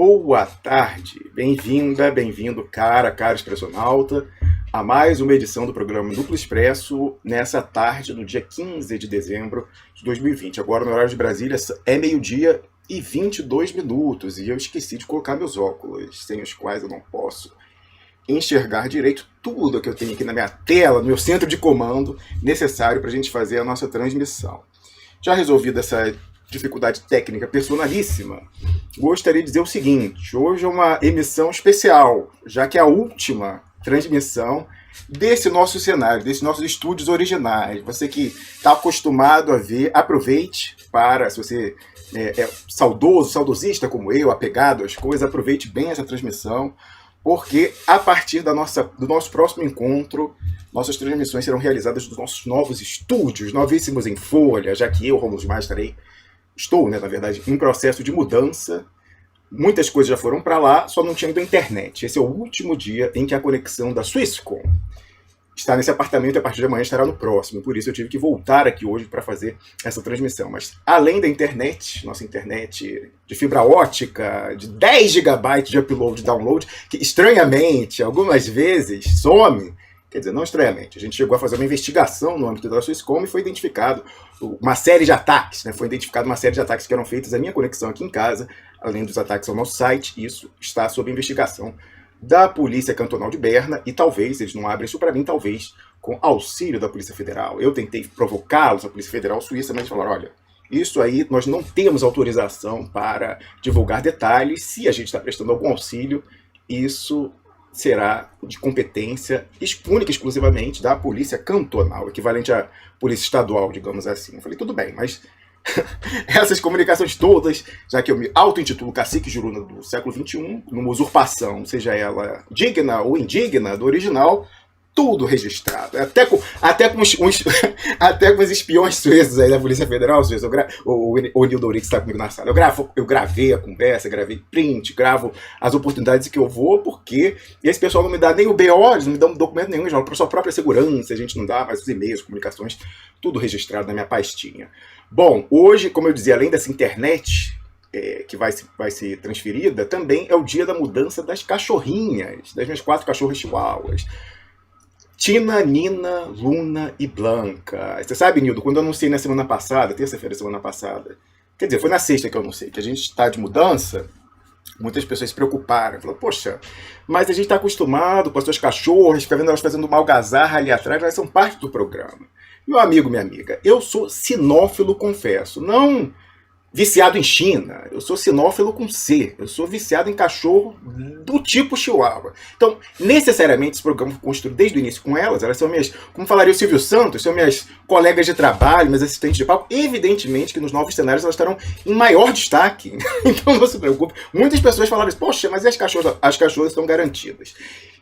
boa tarde. Bem-vinda, bem-vindo, cara expressionauta, a mais uma edição do programa Duplo Expresso, nessa tarde do dia 15 de dezembro de 2020. Agora, no horário de Brasília, é meio-dia e 22 minutos, e eu esqueci de colocar meus óculos, sem os quais eu não posso enxergar direito tudo que eu tenho aqui na minha tela, no meu centro de comando, necessário para a gente fazer a nossa transmissão. Já resolvida essa dificuldade técnica personalíssima, gostaria de dizer o seguinte: hoje é uma emissão especial, já que é a última transmissão desse nosso cenário, desses nossos estúdios originais. Você que está acostumado a ver, aproveite para, se você é saudosista como eu, apegado às coisas, aproveite bem essa transmissão, porque a partir do nosso próximo encontro, nossas transmissões serão realizadas nos nossos novos estúdios, novíssimos em folha, já que eu, Rômulo Maia, estou, na verdade, em processo de mudança. Muitas coisas já foram para lá, só não tinha ido a internet. Esse é o último dia em que a conexão da Swisscom está nesse apartamento e a partir de amanhã estará no próximo. Por isso eu tive que voltar aqui hoje para fazer essa transmissão. Mas além da internet, nossa internet de fibra ótica, de 10 GB de upload e download, que estranhamente, algumas vezes, some. Quer dizer, não estranhamente, a gente chegou a fazer uma investigação no âmbito da Swisscom e foi identificado uma série de ataques, Foi identificado uma série de ataques que eram feitos à minha conexão aqui em casa, além dos ataques ao nosso site. Isso está sob investigação da Polícia Cantonal de Berna e talvez, eles não abrem isso para mim, talvez com auxílio da Polícia Federal. Eu tentei provocá-los, a Polícia Federal Suíça, mas eles falaram: olha, isso aí nós não temos autorização para divulgar detalhes. Se a gente está prestando algum auxílio, isso será de competência única e exclusivamente da Polícia Cantonal, equivalente à Polícia Estadual, digamos assim. Eu falei, tudo bem, mas essas comunicações todas, já que eu me auto-intitulo cacique juruna do século XXI, numa usurpação, seja ela digna ou indigna do original, tudo registrado. Até com os espiões suíços aí da Polícia Federal Suíça. O Nildo Uric está comigo na sala. Eu gravei a conversa, gravei print, gravo as oportunidades que eu vou, porque esse pessoal não me dá nem o BO, eles não me dão documento nenhum, já para sua própria segurança, a gente não dá mais os e-mails, comunicações, tudo registrado na minha pastinha. Bom, hoje, como eu dizia, além dessa internet que vai ser transferida, também é o dia da mudança das cachorrinhas, das minhas 4 cachorras chihuahuas. Tina, Nina, Luna e Blanca. Você sabe, Nildo, quando eu anunciei na semana passada, terça-feira da semana passada, quer dizer, foi na sexta que eu anunciei, que a gente está de mudança, muitas pessoas se preocuparam. Falaram, poxa, mas a gente está acostumado com as suas cachorras, fica vendo elas fazendo uma algazarra ali atrás, elas são parte do programa. Meu amigo, minha amiga, eu sou sinófilo, confesso, não viciado em China, eu sou sinófilo com C, eu sou viciado em cachorro do tipo Chihuahua. Então, necessariamente, esse programa foi construído desde o início com elas são minhas, como falaria o Silvio Santos, são minhas colegas de trabalho, minhas assistentes de palco. Evidentemente que nos novos cenários elas estarão em maior destaque, então não se preocupe. Muitas pessoas falaram assim, poxa, mas e as cachorras? As cachorras estão garantidas.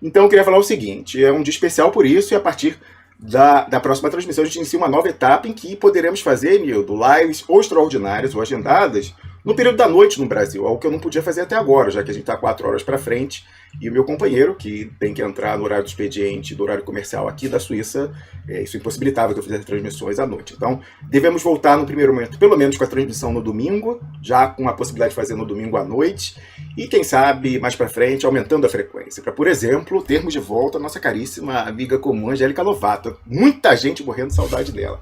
Então eu queria falar o seguinte, é um dia especial por isso, e a partir da próxima transmissão a gente inicia uma nova etapa em que poderemos fazer, Nildo, lives ou extraordinárias ou agendadas no período da noite no Brasil, algo que eu não podia fazer até agora, já que a gente está 4 horas para frente, e o meu companheiro, que tem que entrar no horário do expediente, do horário comercial aqui da Suíça, isso impossibilitava que eu fizesse transmissões à noite. Então, devemos voltar no primeiro momento, pelo menos com a transmissão no domingo, já com a possibilidade de fazer no domingo à noite, e quem sabe, mais para frente, aumentando a frequência, para, por exemplo, termos de volta a nossa caríssima amiga comum, Angélica Lovato. Muita gente morrendo de saudade dela.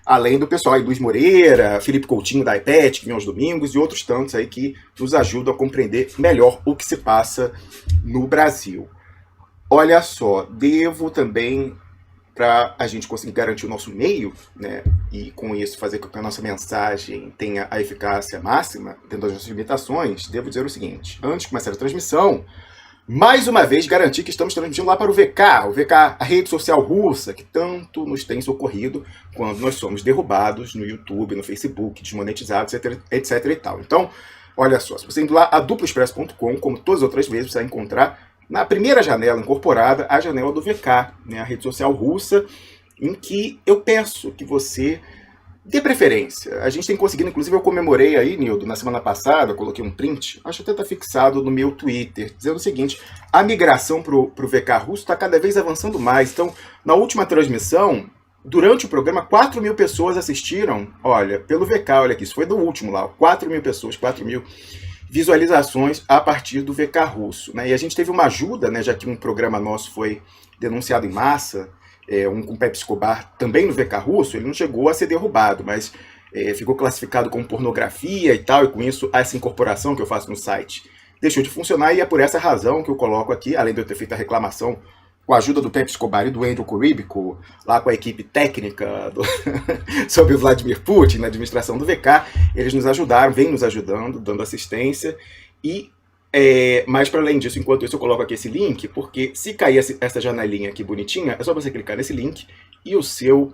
Além do pessoal aí, Luiz Moreira, Felipe Coutinho da iPad, que vem aos domingos, e outros tantos aí que nos ajudam a compreender melhor o que se passa no Brasil. Olha só, devo também, para a gente conseguir garantir o nosso meio, e com isso fazer com que a nossa mensagem tenha a eficácia máxima, dentro das nossas limitações, devo dizer o seguinte: antes de começar a transmissão, mais uma vez garantir que estamos transmitindo lá para o VK, a rede social russa, que tanto nos tem socorrido quando nós somos derrubados no YouTube, no Facebook, desmonetizados, etc e tal. Então, olha só, se você indo lá a duploexpresso.com, como todas as outras vezes, você vai encontrar na primeira janela incorporada a janela do VK, a rede social russa, em que eu peço que você dê preferência. A gente tem conseguido, inclusive eu comemorei aí, Nildo, na semana passada, coloquei um print, acho que até está fixado no meu Twitter, dizendo o seguinte: a migração para o VK russo está cada vez avançando mais. Então, na última transmissão, durante o programa, 4.000 pessoas assistiram, olha, pelo VK, olha aqui, isso foi do último lá, 4.000 pessoas, 4.000 visualizações a partir do VK russo, né? E a gente teve uma ajuda, né, já que um programa nosso foi denunciado em massa, um com Pepe Escobar também no VK russo, ele não chegou a ser derrubado, mas ficou classificado como pornografia e tal, e com isso essa incorporação que eu faço no site deixou de funcionar, e é por essa razão que eu coloco aqui, além de eu ter feito a reclamação com a ajuda do Pepe Escobar e do Andrew Kurybenko, lá com a equipe técnica sobre o Vladimir Putin, na administração do VK, eles nos ajudaram, vêm nos ajudando, dando assistência, e mas para além disso, enquanto isso eu coloco aqui esse link, porque se cair essa janelinha aqui bonitinha, é só você clicar nesse link e o seu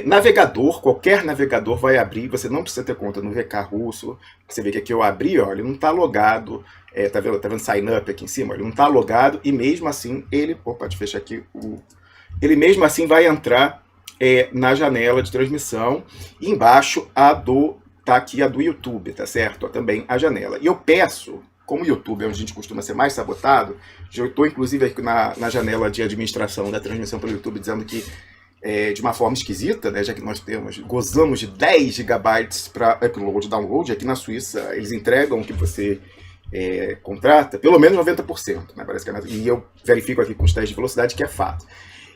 navegador, qualquer navegador vai abrir, você não precisa ter conta no VK russo. Você vê que aqui eu abri, ó, ele não está logado, tá vendo sign up aqui em cima? Ele não está logado e mesmo assim ele, deixa eu fechar aqui, ele mesmo assim vai entrar na janela de transmissão, e embaixo tá aqui a do YouTube, tá certo? Ó, também a janela. E eu peço, como o YouTube é onde a gente costuma ser mais sabotado, já estou inclusive aqui na janela de administração da transmissão pelo YouTube dizendo que de uma forma esquisita, né, já que nós gozamos de 10 gigabytes para upload e download. Aqui na Suíça eles entregam o que você contrata, pelo menos 90%, né, parece que e eu verifico aqui com os testes de velocidade que é fato.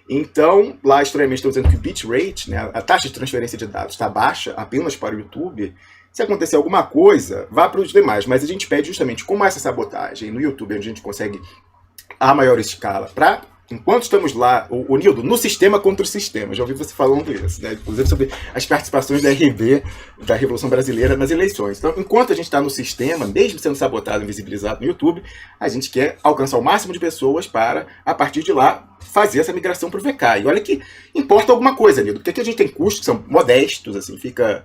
Então, lá estranhamente estão dizendo que o bitrate, né, a taxa de transferência de dados está baixa apenas para o YouTube. Se acontecer alguma coisa, vá para os demais, mas a gente pede justamente, como essa sabotagem no YouTube, onde a gente consegue a maior escala para... Enquanto estamos lá, o Nildo, no sistema contra o sistema, já ouvi você falando isso, né? Inclusive sobre as participações da RB, da Revolução Brasileira, nas eleições. Então, enquanto a gente está no sistema, mesmo sendo sabotado e invisibilizado no YouTube, a gente quer alcançar o máximo de pessoas para, a partir de lá, fazer essa migração para o VK. E olha que importa alguma coisa, Nildo, porque aqui a gente tem custos que são modestos, assim, fica...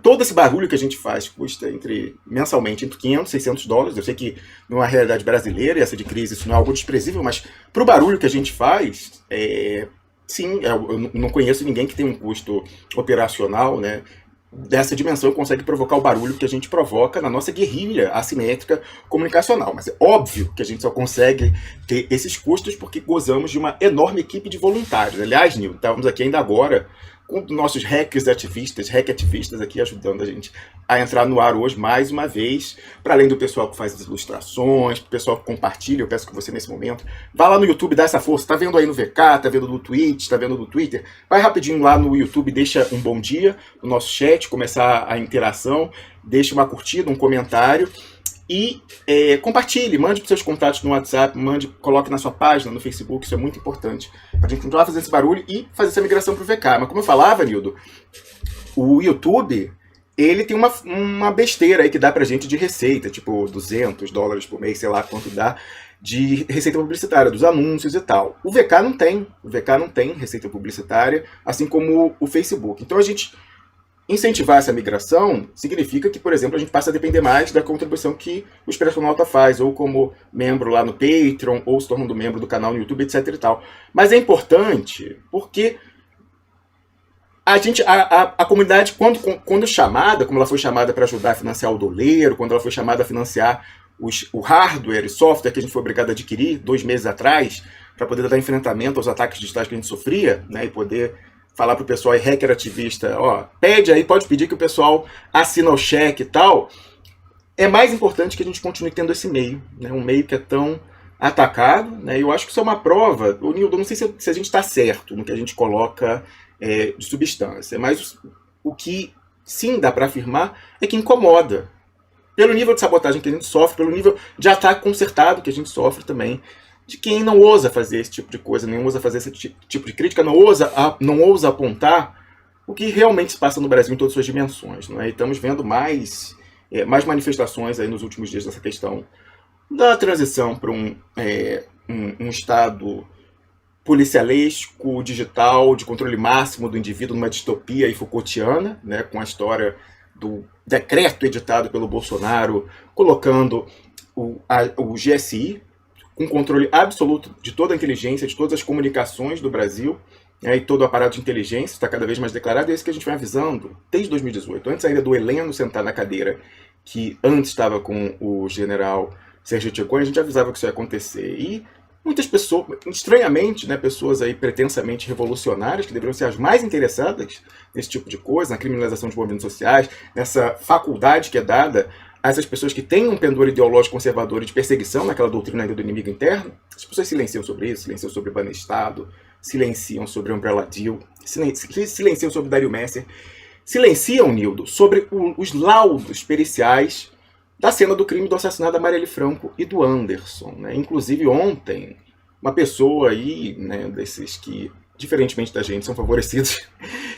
todo esse barulho que a gente faz custa mensalmente entre 500 e 600 dólares. Eu sei que numa realidade brasileira, e essa de crise, isso não é algo desprezível, mas para o barulho que a gente faz, sim, eu não conheço ninguém que tenha um custo operacional, né, dessa dimensão e consegue provocar o barulho que a gente provoca na nossa guerrilha assimétrica comunicacional. Mas é óbvio que a gente só consegue ter esses custos porque gozamos de uma enorme equipe de voluntários. Aliás, Nil, estávamos aqui ainda agora com nossos hack ativistas aqui ajudando a gente a entrar no ar hoje mais uma vez, para além do pessoal que faz as ilustrações, o pessoal que compartilha. Eu peço que você nesse momento vá lá no YouTube, dá essa força, tá vendo aí no VK, tá vendo no Twitch, tá vendo no Twitter, vai rapidinho lá no YouTube, deixa um bom dia no nosso chat, começar a interação, deixa uma curtida, um comentário, e compartilhe, mande para seus contatos no WhatsApp, coloque na sua página, no Facebook. Isso é muito importante para a gente continuar fazendo esse barulho e fazer essa migração para o VK. Mas como eu falava, Nildo, o YouTube, ele tem uma besteira aí que dá pra gente de receita, tipo 200 dólares por mês, sei lá quanto dá, de receita publicitária, dos anúncios e tal. O VK não tem receita publicitária, assim como o Facebook. Então a gente incentivar essa migração significa que, por exemplo, a gente passa a depender mais da contribuição que o Expresso Nota faz, ou como membro lá no Patreon, ou se tornando membro do canal no YouTube, etc e tal. Mas é importante porque a comunidade, quando chamada, como ela foi chamada para ajudar a financiar o doleiro, quando ela foi chamada a financiar o hardware e software que a gente foi obrigado a adquirir 2 meses atrás, para poder dar enfrentamento aos ataques digitais que a gente sofria, né, e poder falar pro pessoal aí, hacker ativista, ó, pode pedir que o pessoal assina o cheque e tal. É mais importante que a gente continue tendo esse meio, né, um meio que é tão atacado, né, e eu acho que isso é uma prova. O Nildo, não sei se a gente está certo no que a gente coloca de substância, mas o que sim dá para afirmar é que incomoda. Pelo nível de sabotagem que a gente sofre, pelo nível de ataque concertado que a gente sofre também, de quem não ousa fazer esse tipo de coisa, nem ousa fazer esse tipo de crítica, não ousa apontar o que realmente se passa no Brasil em todas as suas dimensões. Não é? E estamos vendo mais manifestações aí nos últimos dias dessa questão da transição para um Estado policialesco, digital, de controle máximo do indivíduo, numa distopia aí Foucaultiana, né, com a história do decreto editado pelo Bolsonaro, colocando o GSI, com controle absoluto de toda a inteligência, de todas as comunicações do Brasil, e todo o aparato de inteligência está cada vez mais declarado. É isso que a gente vem avisando desde 2018. Antes ainda do Heleno sentar na cadeira que antes estava com o general Sérgio Tchecoin, a gente avisava que isso ia acontecer. E muitas pessoas, estranhamente, né, pessoas aí pretensamente revolucionárias, que deveriam ser as mais interessadas nesse tipo de coisa, na criminalização de movimentos sociais, nessa faculdade que é dada a essas pessoas que têm um pendor ideológico conservador e de perseguição naquela doutrina ainda do inimigo interno. As pessoas silenciam sobre isso, silenciam sobre o Banestado, silenciam sobre o Umbrella Deal, silenciam sobre Dario Messer, silenciam, Nildo, sobre os laudos periciais da cena do crime do assassinato da Marielle Franco e do Anderson, né? Inclusive ontem, uma pessoa aí, né, desses que, diferentemente da gente, são favorecidos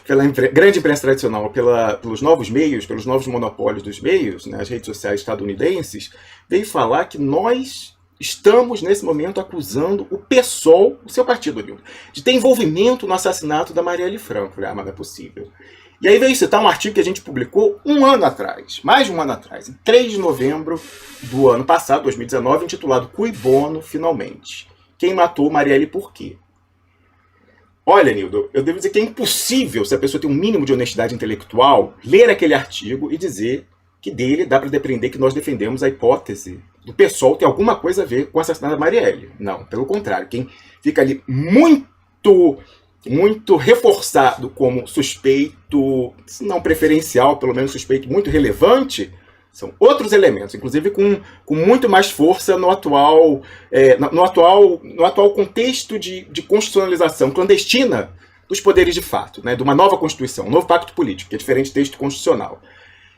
pela grande imprensa tradicional, pelos novos meios, pelos novos monopólios dos meios, né, as redes sociais estadunidenses, veio falar que nós estamos, nesse momento, acusando o PSOL, o seu partido, Nildo, de ter envolvimento no assassinato da Marielle Franco. Falei, mas não é possível. E aí veio citar um artigo que a gente publicou um ano atrás, mais de um ano atrás, em 3 de novembro do ano passado, 2019, intitulado Cui Bono, Finalmente. Quem matou Marielle por quê? Olha, Nildo, eu devo dizer que é impossível, se a pessoa tem um mínimo de honestidade intelectual, ler aquele artigo e dizer que dele dá para depreender que nós defendemos a hipótese do PSOL ter alguma coisa a ver com o assassinato da Marielle. Não, pelo contrário. Quem fica ali muito reforçado como suspeito, se não preferencial, pelo menos suspeito muito relevante, são outros elementos, inclusive com muito mais força no atual contexto de constitucionalização clandestina dos poderes de fato, né, de uma nova Constituição, um novo pacto político, que é diferente do texto constitucional.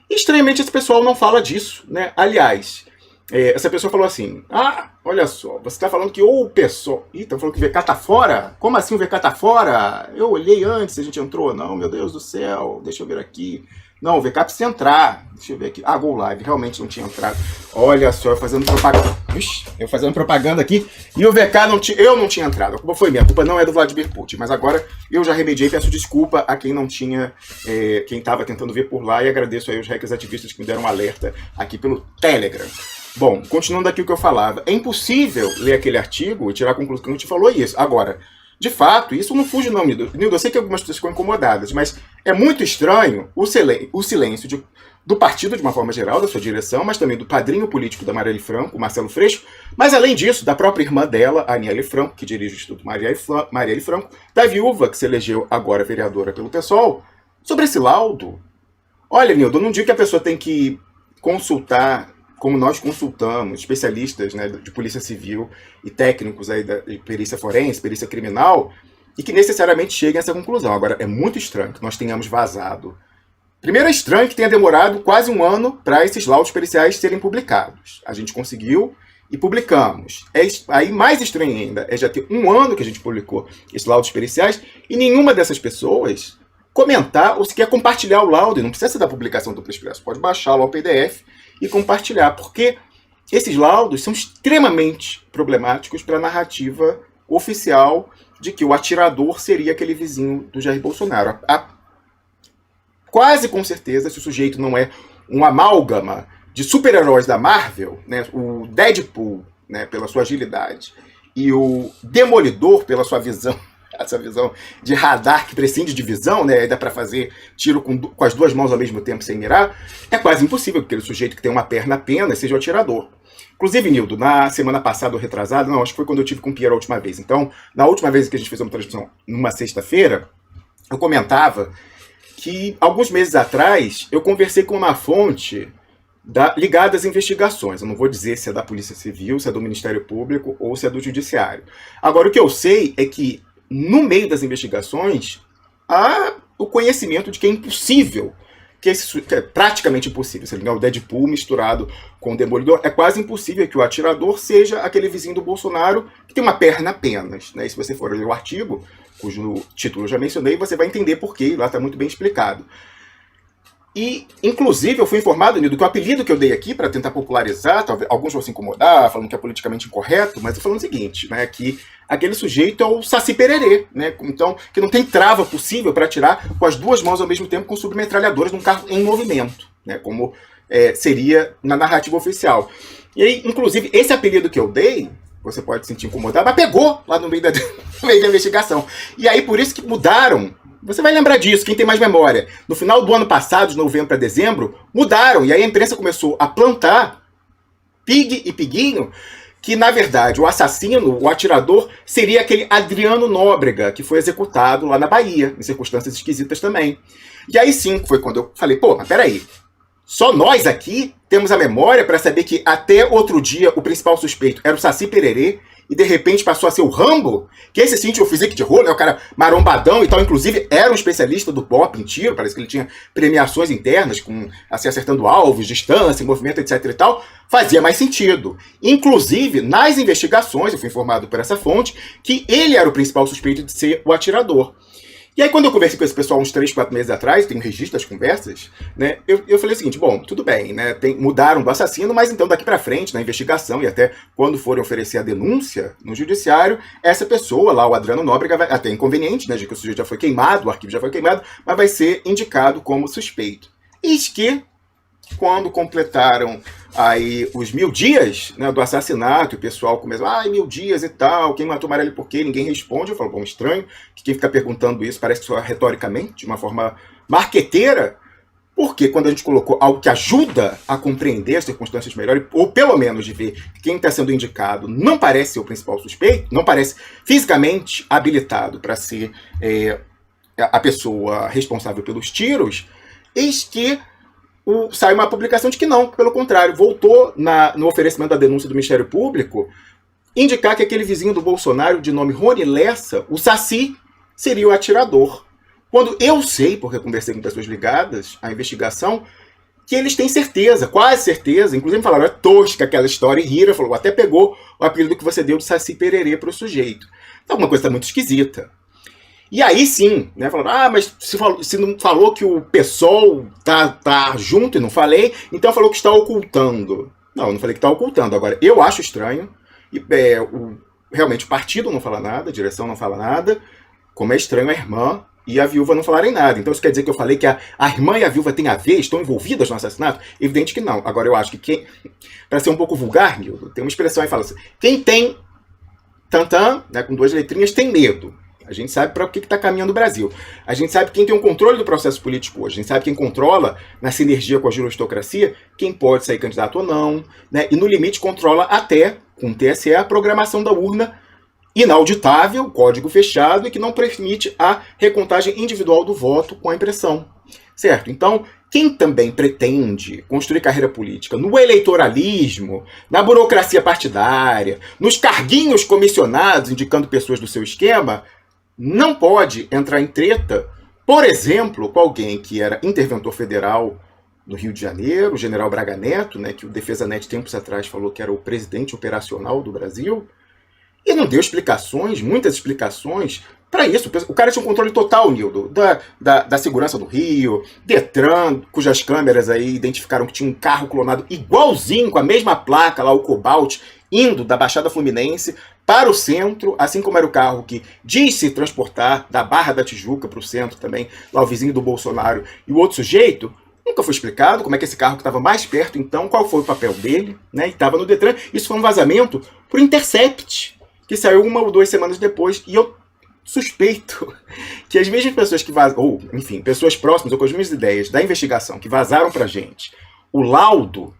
E, estranhamente, esse pessoal não fala disso, né? Aliás, essa pessoa falou assim, olha só, você está falando que o PSOL... Ih, estão falando que o VK tá fora? Como assim o VK tá fora? Eu olhei antes, a gente entrou. Não, meu Deus do céu, deixa eu ver aqui. Não, o VK precisa entrar. Deixa eu ver aqui. Go Live, realmente não tinha entrado. Olha só, eu fazendo propaganda. Ixi, eu fazendo propaganda aqui. E o VK eu não tinha entrado. A culpa foi minha, a culpa não é do Vladimir Putin. Mas agora eu já remediei, peço desculpa a quem não tinha, quem estava tentando ver por lá. E agradeço aí os hackers ativistas que me deram um alerta aqui pelo Telegram. Bom, continuando aqui o que eu falava. É impossível ler aquele artigo e tirar a conclusão que a gente falou isso. Agora, de fato, isso não fuge não, Nildo. Eu sei que algumas pessoas ficam incomodadas, mas é muito estranho o silêncio do partido, de uma forma geral, da sua direção, mas também do padrinho político da Marielle Franco, o Marcelo Freixo, mas além disso, da própria irmã dela, a Aniele Franco, que dirige o Instituto Marielle Franco, da viúva, que se elegeu agora vereadora pelo PSOL, sobre esse laudo. Olha, Nildo, eu não digo que a pessoa tem que consultar, como nós consultamos, especialistas, né, de polícia civil e técnicos aí de perícia forense, perícia criminal, e que necessariamente cheguem a essa conclusão. Agora, é muito estranho que nós tenhamos vazado. Primeiro, é estranho que tenha demorado quase um ano para esses laudos periciais serem publicados. A gente conseguiu e publicamos. Aí, mais estranho ainda, é já ter um ano que a gente publicou esses laudos periciais e nenhuma dessas pessoas comentar ou sequer compartilhar o laudo. E não precisa ser da publicação do Expresso, pode baixar lá o PDF e compartilhar, porque esses laudos são extremamente problemáticos para a narrativa oficial de que o atirador seria aquele vizinho do Jair Bolsonaro. Quase com certeza, se o sujeito não é um amálgama de super-heróis da Marvel, né, o Deadpool, né, pela sua agilidade, e o Demolidor pela sua visão, essa visão de radar que prescinde de visão, né, dá para fazer tiro com as duas mãos ao mesmo tempo sem mirar, é quase impossível que aquele sujeito que tem uma perna apenas seja o atirador. Inclusive, Nildo, na semana passada ou retrasada, não, acho que foi quando eu tive com o Pierre a última vez. Então, na última vez que a gente fez uma transmissão numa sexta-feira, eu comentava que alguns meses atrás eu conversei com uma fonte ligada às investigações. Eu não vou dizer se é da Polícia Civil, se é do Ministério Público ou se é do Judiciário. Agora, o que eu sei é que no meio das investigações há o conhecimento de que é impossível, que é praticamente impossível, se ligar o Deadpool misturado com o Demolidor, é quase impossível que o atirador seja aquele vizinho do Bolsonaro que tem uma perna apenas, né? E se você for ler o artigo, cujo título eu já mencionei, você vai entender por quê, lá está muito bem explicado. E, inclusive, eu fui informado, Nildo, que o apelido que eu dei aqui, para tentar popularizar, talvez alguns vão se incomodar, falando que é politicamente incorreto, mas eu falando o seguinte, né, que aquele sujeito é o Saci Pererê, né, então, que não tem trava possível para atirar com as duas mãos ao mesmo tempo com submetralhadoras num carro em movimento, né, como seria na narrativa oficial. E aí, inclusive, esse apelido que eu dei, você pode se sentir incomodado, mas pegou lá no meio da investigação. E aí, por isso que mudaram. Você vai lembrar disso, quem tem mais memória. No final do ano passado, de novembro para dezembro, mudaram. E aí a imprensa começou a plantar Pig e Piguinho, que na verdade o assassino, o atirador, seria aquele Adriano Nóbrega, que foi executado lá na Bahia, em circunstâncias esquisitas também. E aí sim, foi quando eu falei, pô, mas peraí. Só nós aqui temos a memória para saber que até outro dia o principal suspeito era o Saci Pererê, e de repente passou a ser o Rambo, que esse sim tinha o physique de rolo, né, o cara marombadão e tal, inclusive era um especialista do pop em tiro, parece que ele tinha premiações internas, com assim, acertando alvos, distância, movimento, etc e tal, fazia mais sentido. Inclusive, nas investigações, eu fui informado por essa fonte, que ele era o principal suspeito de ser o atirador. E aí, quando eu conversei com esse pessoal uns 3, 4 meses atrás, tem um registro das conversas, né, eu falei o seguinte, bom, tudo bem, né, mudaram do assassino, mas então daqui pra frente, na investigação, e até quando forem oferecer a denúncia no judiciário, essa pessoa lá, o Adriano Nóbrega, vai, até inconveniente, né, de que o sujeito já foi queimado, o arquivo já foi queimado, mas vai ser indicado como suspeito. Eis que, quando completaram aí os 1000 dias, né, do assassinato, o pessoal começou, 1000 dias e tal, quem matou Marielle por quê? Ninguém responde. Eu falo, bom, estranho, que quem fica perguntando isso parece que só retoricamente, de uma forma marqueteira, porque quando a gente colocou algo que ajuda a compreender as circunstâncias melhor, ou pelo menos de ver que quem está sendo indicado não parece ser o principal suspeito, não parece fisicamente habilitado para ser a pessoa responsável pelos tiros, eis que sai uma publicação de que não, que pelo contrário, voltou no oferecimento da denúncia do Ministério Público indicar que aquele vizinho do Bolsonaro, de nome Rony Lessa, o Saci, seria o atirador. Quando eu sei, porque eu conversei com pessoas ligadas à investigação, que eles têm certeza, quase certeza, inclusive me falaram, é tosca aquela história, e riram, falou, até pegou o apelido que você deu de Saci Pererê para o sujeito. Então, alguma coisa está muito esquisita. E aí sim, né, falando, mas se não falou que o PSOL tá junto e não falei, então falou que está ocultando. Não, eu não falei que está ocultando. Agora, eu acho estranho, e, realmente o partido não fala nada, a direção não fala nada, como é estranho a irmã e a viúva não falarem nada. Então isso quer dizer que eu falei que a irmã e a viúva têm a ver, estão envolvidas no assassinato? Evidente que não. Agora eu acho que para ser um pouco vulgar, Nildo, tem uma expressão aí que fala assim, quem tem tantã, né, com 2 letrinhas, tem medo. A gente sabe para o que está caminhando o Brasil. A gente sabe quem tem o controle do processo político hoje. A gente sabe quem controla, na sinergia com a juristocracia, quem pode sair candidato ou não. Né? E no limite controla até, com o TSE, a programação da urna inauditável, código fechado, e que não permite a recontagem individual do voto com a impressão. Certo? Então, quem também pretende construir carreira política no eleitoralismo, na burocracia partidária, nos carguinhos comissionados indicando pessoas do seu esquema, não pode entrar em treta, por exemplo, com alguém que era interventor federal no Rio de Janeiro, o general Braga Neto, né, que o Defesa Net tempos atrás falou que era o presidente operacional do Brasil, e não deu explicações, muitas explicações, para isso. O cara tinha um controle total, Nildo, da segurança do Rio, Detran, cujas câmeras aí identificaram que tinha um carro clonado igualzinho, com a mesma placa lá, o Cobalt, indo da Baixada Fluminense para o centro, assim como era o carro que diz se transportar da Barra da Tijuca para o centro também, lá o vizinho do Bolsonaro e o outro sujeito. Nunca foi explicado como é que esse carro que estava mais perto, então, qual foi o papel dele, né? E estava no Detran. Isso foi um vazamento por Intercept, que saiu 1 ou 2 semanas depois, e eu suspeito que as mesmas pessoas que vazaram, ou, enfim, pessoas próximas ou com as mesmas ideias da investigação que vazaram pra gente o laudo,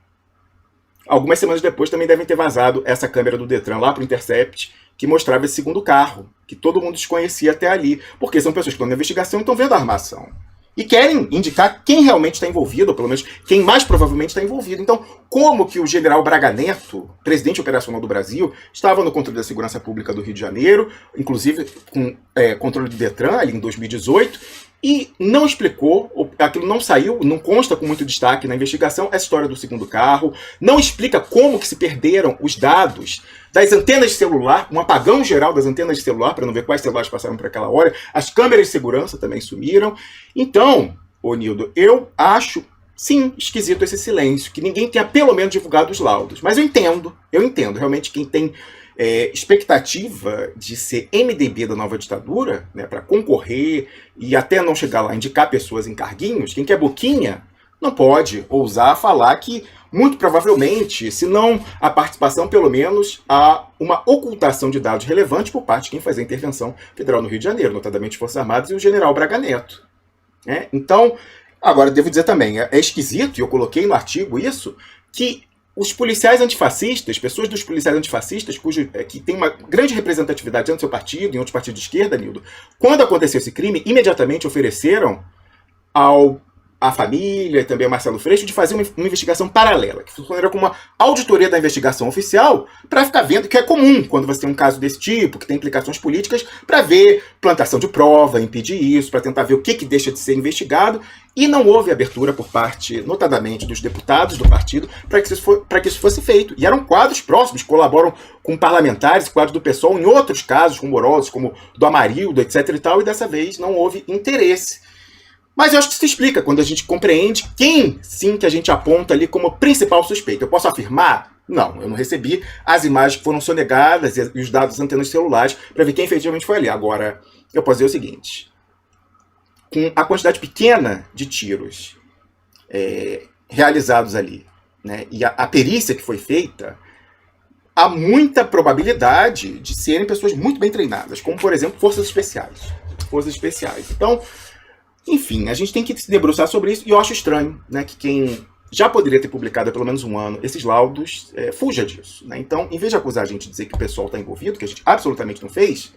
algumas semanas depois também devem ter vazado essa câmera do Detran lá pro Intercept, que mostrava esse segundo carro, que todo mundo desconhecia até ali, porque são pessoas que estão na investigação e estão vendo a armação. E querem indicar quem realmente está envolvido, ou pelo menos quem mais provavelmente está envolvido. Então, como que o general Braga Neto, presidente operacional do Brasil, estava no controle da segurança pública do Rio de Janeiro, inclusive com controle do Detran, ali em 2018, e não explicou, aquilo não saiu, não consta com muito destaque na investigação, essa história do segundo carro, não explica como que se perderam os dados das antenas de celular, um apagão geral das antenas de celular, para não ver quais celulares passaram por aquela hora, as câmeras de segurança também sumiram. Então, ô Nildo, eu acho, sim, esquisito esse silêncio, que ninguém tenha pelo menos divulgado os laudos. Mas eu entendo, realmente quem tem expectativa de ser MDB da nova ditadura, né, para concorrer e até não chegar lá, indicar pessoas em carguinhos, quem quer boquinha, não pode ousar falar que, muito provavelmente, se não a participação, pelo menos, há uma ocultação de dados relevantes por parte de quem faz a intervenção federal no Rio de Janeiro, notadamente as Forças Armadas e o general Braga Neto. Então, agora, devo dizer também, é esquisito, e eu coloquei no artigo isso, que os policiais antifascistas, pessoas dos policiais antifascistas, que tem uma grande representatividade dentro do seu partido, em outros partidos de esquerda, Nildo, quando aconteceu esse crime, imediatamente ofereceram ao a família e também o Marcelo Freixo de fazer uma investigação paralela, que funcionaria como uma auditoria da investigação oficial, para ficar vendo, que é comum quando você tem um caso desse tipo, que tem implicações políticas, para ver plantação de prova, impedir isso, para tentar ver o que deixa de ser investigado, e não houve abertura por parte, notadamente, dos deputados do partido, para que isso fosse feito. E eram quadros próximos, colaboram com parlamentares, quadros do PSOL, em outros casos rumorosos, como do Amarildo, etc. e tal, e dessa vez não houve interesse. Mas eu acho que isso se explica quando a gente compreende quem, sim, que a gente aponta ali como principal suspeito. Eu posso afirmar? Não, eu não recebi as imagens que foram sonegadas e os dados das antenas celulares para ver quem efetivamente foi ali. Agora, eu posso dizer o seguinte. Com a quantidade pequena de tiros realizados ali, né, e a perícia que foi feita, há muita probabilidade de serem pessoas muito bem treinadas, como, por exemplo, forças especiais. Forças especiais. Então, enfim, a gente tem que se debruçar sobre isso, e eu acho estranho, né, que quem já poderia ter publicado há pelo menos um ano esses laudos fuja disso. Né? Então, em vez de acusar a gente de dizer que o pessoal está envolvido, que a gente absolutamente não fez,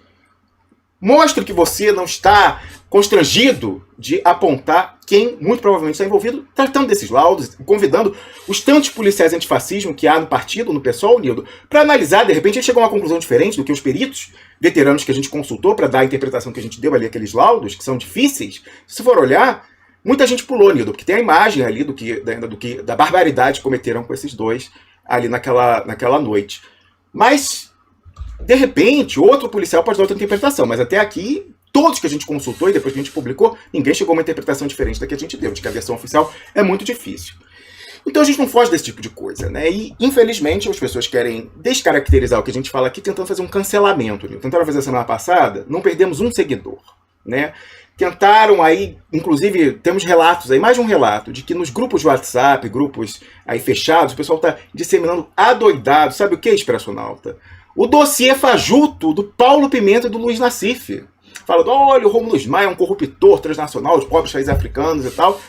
mostre que você não está constrangido de apontar quem muito provavelmente está envolvido, tratando desses laudos, convidando os tantos policiais antifascismo que há no partido, no PSOL, Nildo, para analisar, de repente, ele chegou a uma conclusão diferente do que os peritos veteranos que a gente consultou para dar a interpretação que a gente deu ali, aqueles laudos, que são difíceis. Se você for olhar, muita gente pulou, Nildo, porque tem a imagem ali da barbaridade que cometeram com esses dois ali naquela noite. Mas, de repente, outro policial pode dar outra interpretação, mas até aqui, todos que a gente consultou e depois que a gente publicou, ninguém chegou a uma interpretação diferente da que a gente deu, de que a versão oficial é muito difícil. Então a gente não foge desse tipo de coisa, né? E, infelizmente, as pessoas querem descaracterizar o que a gente fala aqui tentando fazer um cancelamento. Né? Tentaram fazer a semana passada, não perdemos um seguidor, né? Tentaram aí, inclusive, temos relatos aí, mais de um relato, de que nos grupos de WhatsApp, grupos aí fechados, o pessoal está disseminando adoidado, sabe o que, Expressionauta? O dossiê fajuto do Paulo Pimenta e do Luiz Nassif. Falando, olha, o Rômulo Maia é um corruptor transnacional dos pobres países africanos e tal.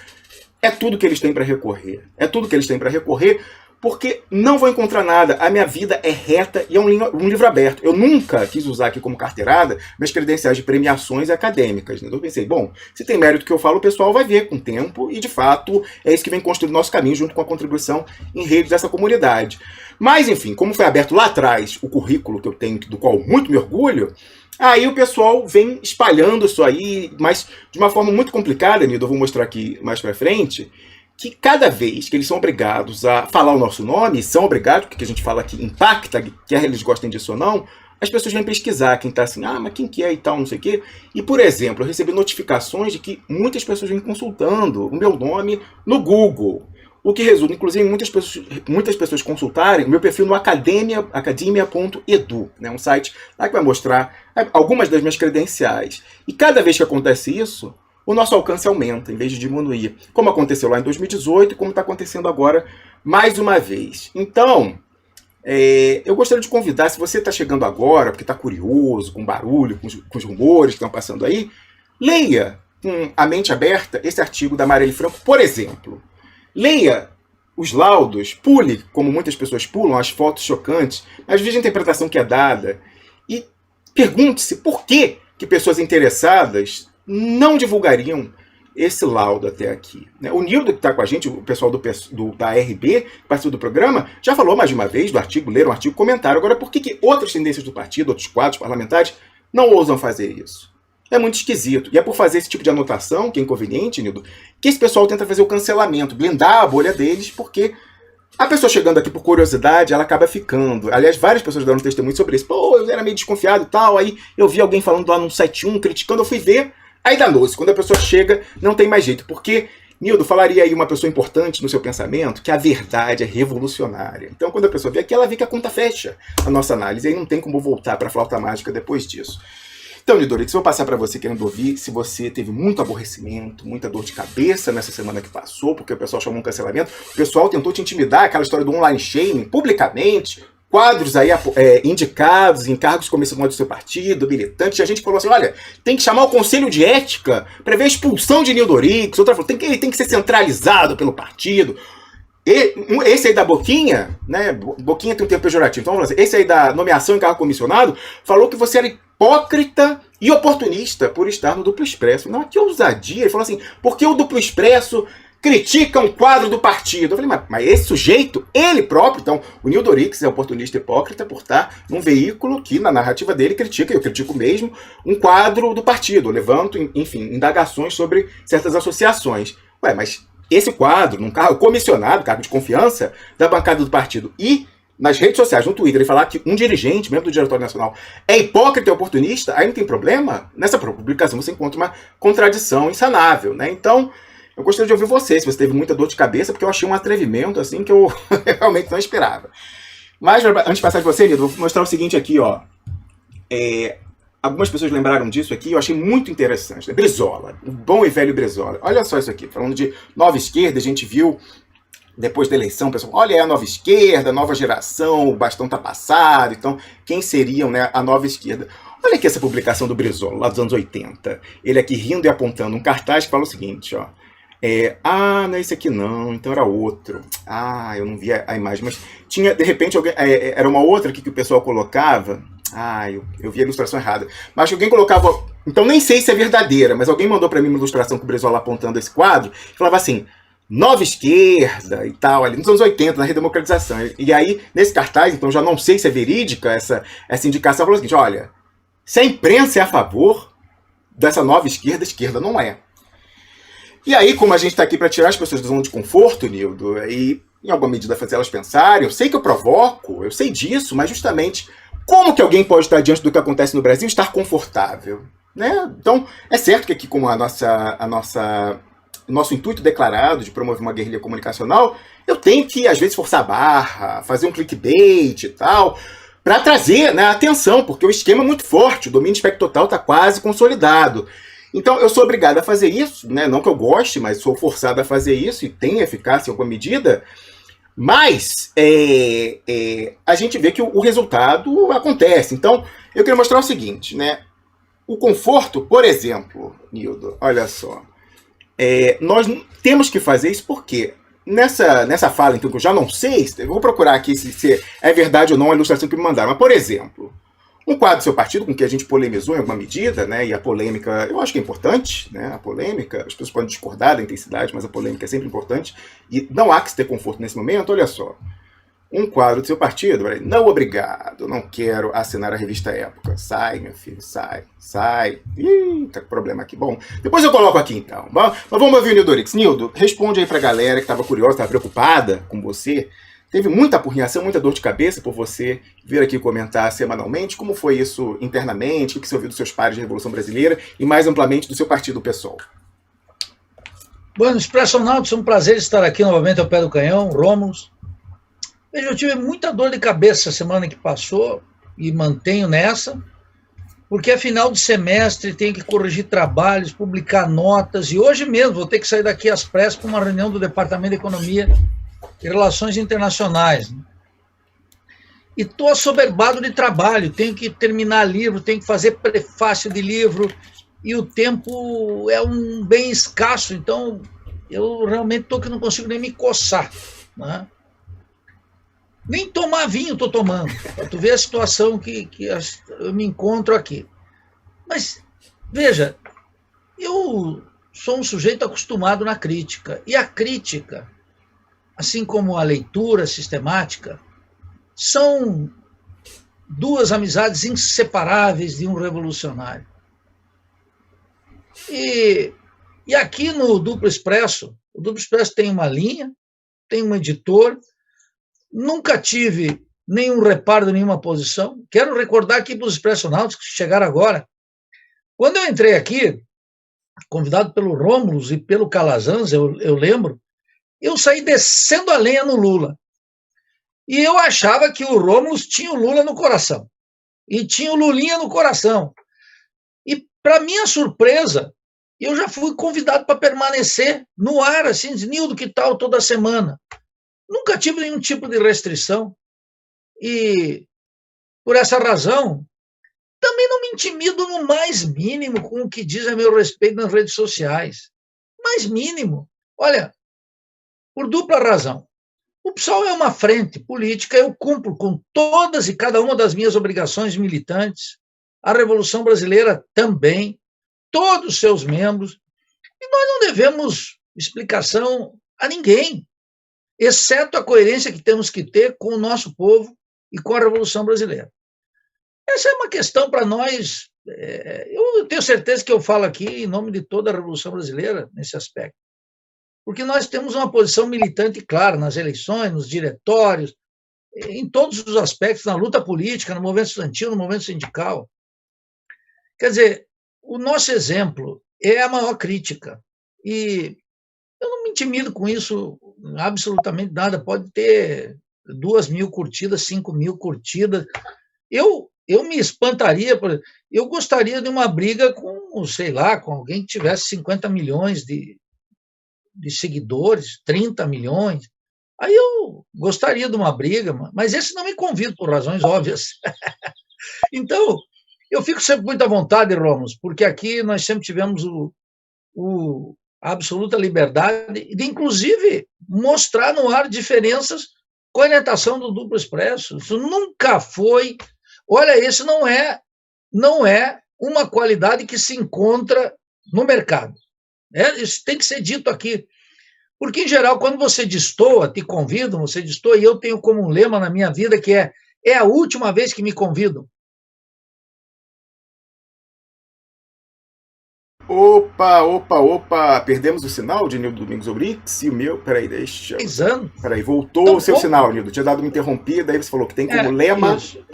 É tudo que eles têm para recorrer. É tudo que eles têm para recorrer, porque não vou encontrar nada. A minha vida é reta e é um livro aberto. Eu nunca quis usar aqui como carteirada minhas credenciais de premiações acadêmicas. Né? Então eu pensei, bom, se tem mérito que eu falo, o pessoal vai ver com o tempo, e de fato é isso que vem construindo o nosso caminho, junto com a contribuição em redes dessa comunidade. Mas, enfim, como foi aberto lá atrás o currículo que eu tenho, do qual muito me orgulho, aí o pessoal vem espalhando isso aí, mas de uma forma muito complicada, Nildo, eu vou mostrar aqui mais pra frente, que cada vez que eles são obrigados a falar o nosso nome, são obrigados, porque a gente fala que impacta, quer eles gostem disso ou não, as pessoas vêm pesquisar quem tá assim, mas quem que é e tal, não sei o quê. E, por exemplo, eu recebi notificações de que muitas pessoas vêm consultando o meu nome no Google. O que resulta, inclusive, em muitas pessoas consultarem o meu perfil no academia.edu, né, um site lá que vai mostrar algumas das minhas credenciais. E cada vez que acontece isso, o nosso alcance aumenta, em vez de diminuir. Como aconteceu lá em 2018 e como está acontecendo agora mais uma vez. Então, eu gostaria de convidar, se você está chegando agora, porque está curioso, com barulho, com os rumores que estão passando aí, leia com a mente aberta esse artigo da Marielle Franco, por exemplo. Leia os laudos, pule, como muitas pessoas pulam, as fotos chocantes, mas veja a interpretação que é dada e pergunte-se por que pessoas interessadas não divulgariam esse laudo até aqui. O Nildo, que está com a gente, o pessoal da RB, que participou do programa, já falou mais de uma vez do artigo, leram o artigo, comentaram. Agora, por que outras tendências do partido, outros quadros parlamentares, não ousam fazer isso? É muito esquisito. E é por fazer esse tipo de anotação, que é inconveniente, Nildo, que esse pessoal tenta fazer o cancelamento, blindar a bolha deles, porque a pessoa chegando aqui por curiosidade, ela acaba ficando. Aliás, várias pessoas deram testemunho sobre isso. Pô, eu era meio desconfiado e tal, aí eu vi alguém falando lá no 71, criticando, eu fui ver, aí danou-se. Quando a pessoa chega, não tem mais jeito. Porque, Nildo, falaria aí uma pessoa importante no seu pensamento, que a verdade é revolucionária. Então, quando a pessoa vê aqui, ela vê que a conta fecha a nossa análise, aí não tem como voltar para a flauta mágica depois disso. Então, Nildorix, eu vou passar para você querendo ouvir se você teve muito aborrecimento, muita dor de cabeça nessa semana que passou, porque o pessoal chamou um cancelamento, o pessoal tentou te intimidar, aquela história do online shaming, publicamente, quadros aí indicados em cargos comissionados do seu partido, militantes, e a gente falou assim, olha, tem que chamar o Conselho de Ética para ver a expulsão de Nildorix, outra falou, ele tem que ser centralizado pelo partido. Esse aí da Boquinha, né? Boquinha tem um termo pejorativo, então vamos assim, esse aí da nomeação em cargo comissionado, falou que você era hipócrita e oportunista por estar no Duplo Expresso. Não, que ousadia. Ele falou assim, porque o Duplo Expresso critica um quadro do partido. Eu falei, mas esse sujeito, ele próprio, então, o Nildo Oryx é oportunista hipócrita por estar num veículo que, na narrativa dele, critica, eu critico mesmo, um quadro do partido. Eu levanto, enfim, indagações sobre certas associações. Ué, mas esse quadro, num cargo comissionado, cargo de confiança da bancada do partido, e nas redes sociais, no Twitter, ele falar que um dirigente, membro do Diretório Nacional, é hipócrita e oportunista, aí não tem problema. Nessa publicação você encontra uma contradição insanável, né? Então, eu gostaria de ouvir você, se você teve muita dor de cabeça, porque eu achei um atrevimento, assim, que eu realmente não esperava. Mas, antes de passar de você, Lido, vou mostrar o seguinte aqui, ó. Algumas pessoas lembraram disso aqui, eu achei muito interessante. Né? Brizola, o bom e velho Brizola. Olha só isso aqui, falando de nova esquerda, a gente viu, depois da eleição, o pessoal, olha, é a nova esquerda, nova geração, o bastão tá passado, então, quem seriam, né, a nova esquerda? Olha aqui essa publicação do Brizola, lá dos anos 80. Ele aqui rindo e apontando um cartaz que fala o seguinte, ó. Não é esse aqui não, então era outro. Eu não vi a imagem, mas tinha, de repente, alguém, era uma outra aqui que o pessoal colocava. Eu vi a ilustração errada. Mas alguém colocava, então nem sei se é verdadeira, mas alguém mandou para mim uma ilustração com o Brizola apontando esse quadro, e falava assim, nova esquerda e tal, ali nos anos 80, na redemocratização. E aí, nesse cartaz, então já não sei se é verídica essa indicação, falou o seguinte, olha, se a imprensa é a favor dessa nova esquerda, a esquerda não é. E aí, como a gente está aqui para tirar as pessoas da zona de conforto, Nildo, e em alguma medida fazer elas pensarem, eu sei que eu provoco, eu sei disso, mas justamente como que alguém pode estar diante do que acontece no Brasil e estar confortável? Né? Então, é certo que aqui com nosso intuito declarado de promover uma guerrilha comunicacional, eu tenho que, às vezes, forçar a barra, fazer um clickbait e tal, para trazer, né, atenção, porque o esquema é muito forte, o domínio espectro total está quase consolidado. Então, eu sou obrigado a fazer isso, né? Não que eu goste, mas sou forçado a fazer isso e tem eficácia em alguma medida. Mas a gente vê que o resultado acontece. Então, eu queria mostrar o seguinte, né? O conforto, por exemplo, Nildo, olha só. Nós temos que fazer isso porque nessa fala, então, que eu já não sei, eu vou procurar aqui se é verdade ou não a ilustração que me mandaram. Mas, por exemplo, um quadro do seu partido com que a gente polemizou em alguma medida, né? E a polêmica, eu acho que é importante, né? A polêmica, as pessoas podem discordar da intensidade, mas a polêmica é sempre importante. E não há que se ter conforto nesse momento. Olha só. Um quadro do seu partido, não obrigado, não quero assinar a revista Época. Sai, meu filho, sai. Ih, tá com problema aqui. Bom, depois eu coloco aqui então. Mas vamos ouvir o Nildo Oryx. Nildo, responde aí pra galera que estava curiosa, estava preocupada com você. Teve muita apurrinhação, muita dor de cabeça por você vir aqui comentar semanalmente. Como foi isso internamente? O que você ouviu dos seus pares de Revolução Brasileira e, mais amplamente, do seu partido, PSOL? Bueno, Expresso Náutico, é um prazer estar aqui novamente ao pé do canhão, Rômulus. Veja, eu tive muita dor de cabeça a semana que passou e mantenho nessa, porque é final de semestre, tenho que corrigir trabalhos, publicar notas, e hoje mesmo vou ter que sair daqui às pressas para uma reunião do Departamento de Economia e Relações Internacionais. E estou assoberbado de trabalho, tenho que terminar livro, tenho que fazer prefácio de livro, e o tempo é um bem escasso, então eu realmente estou que não consigo nem me coçar. Né? Nem tomar vinho estou tomando, para tu ver a situação que eu me encontro aqui. Mas, veja, eu sou um sujeito acostumado na crítica, e a crítica, assim como a leitura sistemática, são duas amizades inseparáveis de um revolucionário. E aqui no Duplo Expresso, o Duplo Expresso tem uma linha, tem um editor, nunca tive nenhum reparo de nenhuma posição. Quero recordar aqui para os expressionautas que chegaram agora. Quando eu entrei aqui, convidado pelo Rômulus e pelo Calazans, eu lembro, eu saí descendo a lenha no Lula. E eu achava que o Rômulus tinha o Lula no coração. E tinha o Lulinha no coração. E, para minha surpresa, eu já fui convidado para permanecer no ar, assim, Nildo, que tal toda semana? Nunca tive nenhum tipo de restrição. E, por essa razão, também não me intimido no mais mínimo com o que diz a meu respeito nas redes sociais. Mais mínimo. Olha, por dupla razão. O PSOL é uma frente política, eu cumpro com todas e cada uma das minhas obrigações militantes. a Revolução Brasileira também, todos os seus membros, e nós não devemos explicação a ninguém, exceto a coerência que temos que ter com o nosso povo e com a Revolução Brasileira. Essa é uma questão para nós, eu tenho certeza que eu falo aqui em nome de toda a Revolução Brasileira nesse aspecto, porque nós temos uma posição militante clara nas eleições, nos diretórios, em todos os aspectos, na luta política, no movimento estudantil, no movimento sindical. Quer dizer, o nosso exemplo é a maior crítica, e eu não me intimido com isso absolutamente nada, pode ter 2.000 curtidas, 5.000 curtidas, eu me espantaria, eu gostaria de uma briga com, sei lá, com alguém que tivesse 50 milhões de seguidores, 30 milhões, aí eu gostaria de uma briga, mas esse não me convida por razões óbvias. Então, eu fico sempre muito à vontade, Rômulo, porque aqui nós sempre tivemos a absoluta liberdade de, inclusive, mostrar no ar diferenças com a orientação do duplo expresso. Isso nunca foi... Olha, isso não é uma qualidade que se encontra no mercado. Isso tem que ser dito aqui. Porque, em geral, quando você destoa, te convidam, você destoa, e eu tenho como um lema na minha vida que é a última vez que me convidam. Opa, perdemos o sinal de Nildo Domingos Obrix e o meu, peraí, deixa... 10 anos. Peraí, voltou o seu sinal, Nildo, tinha dado uma interrompida, aí você falou que tem como lema... Isso.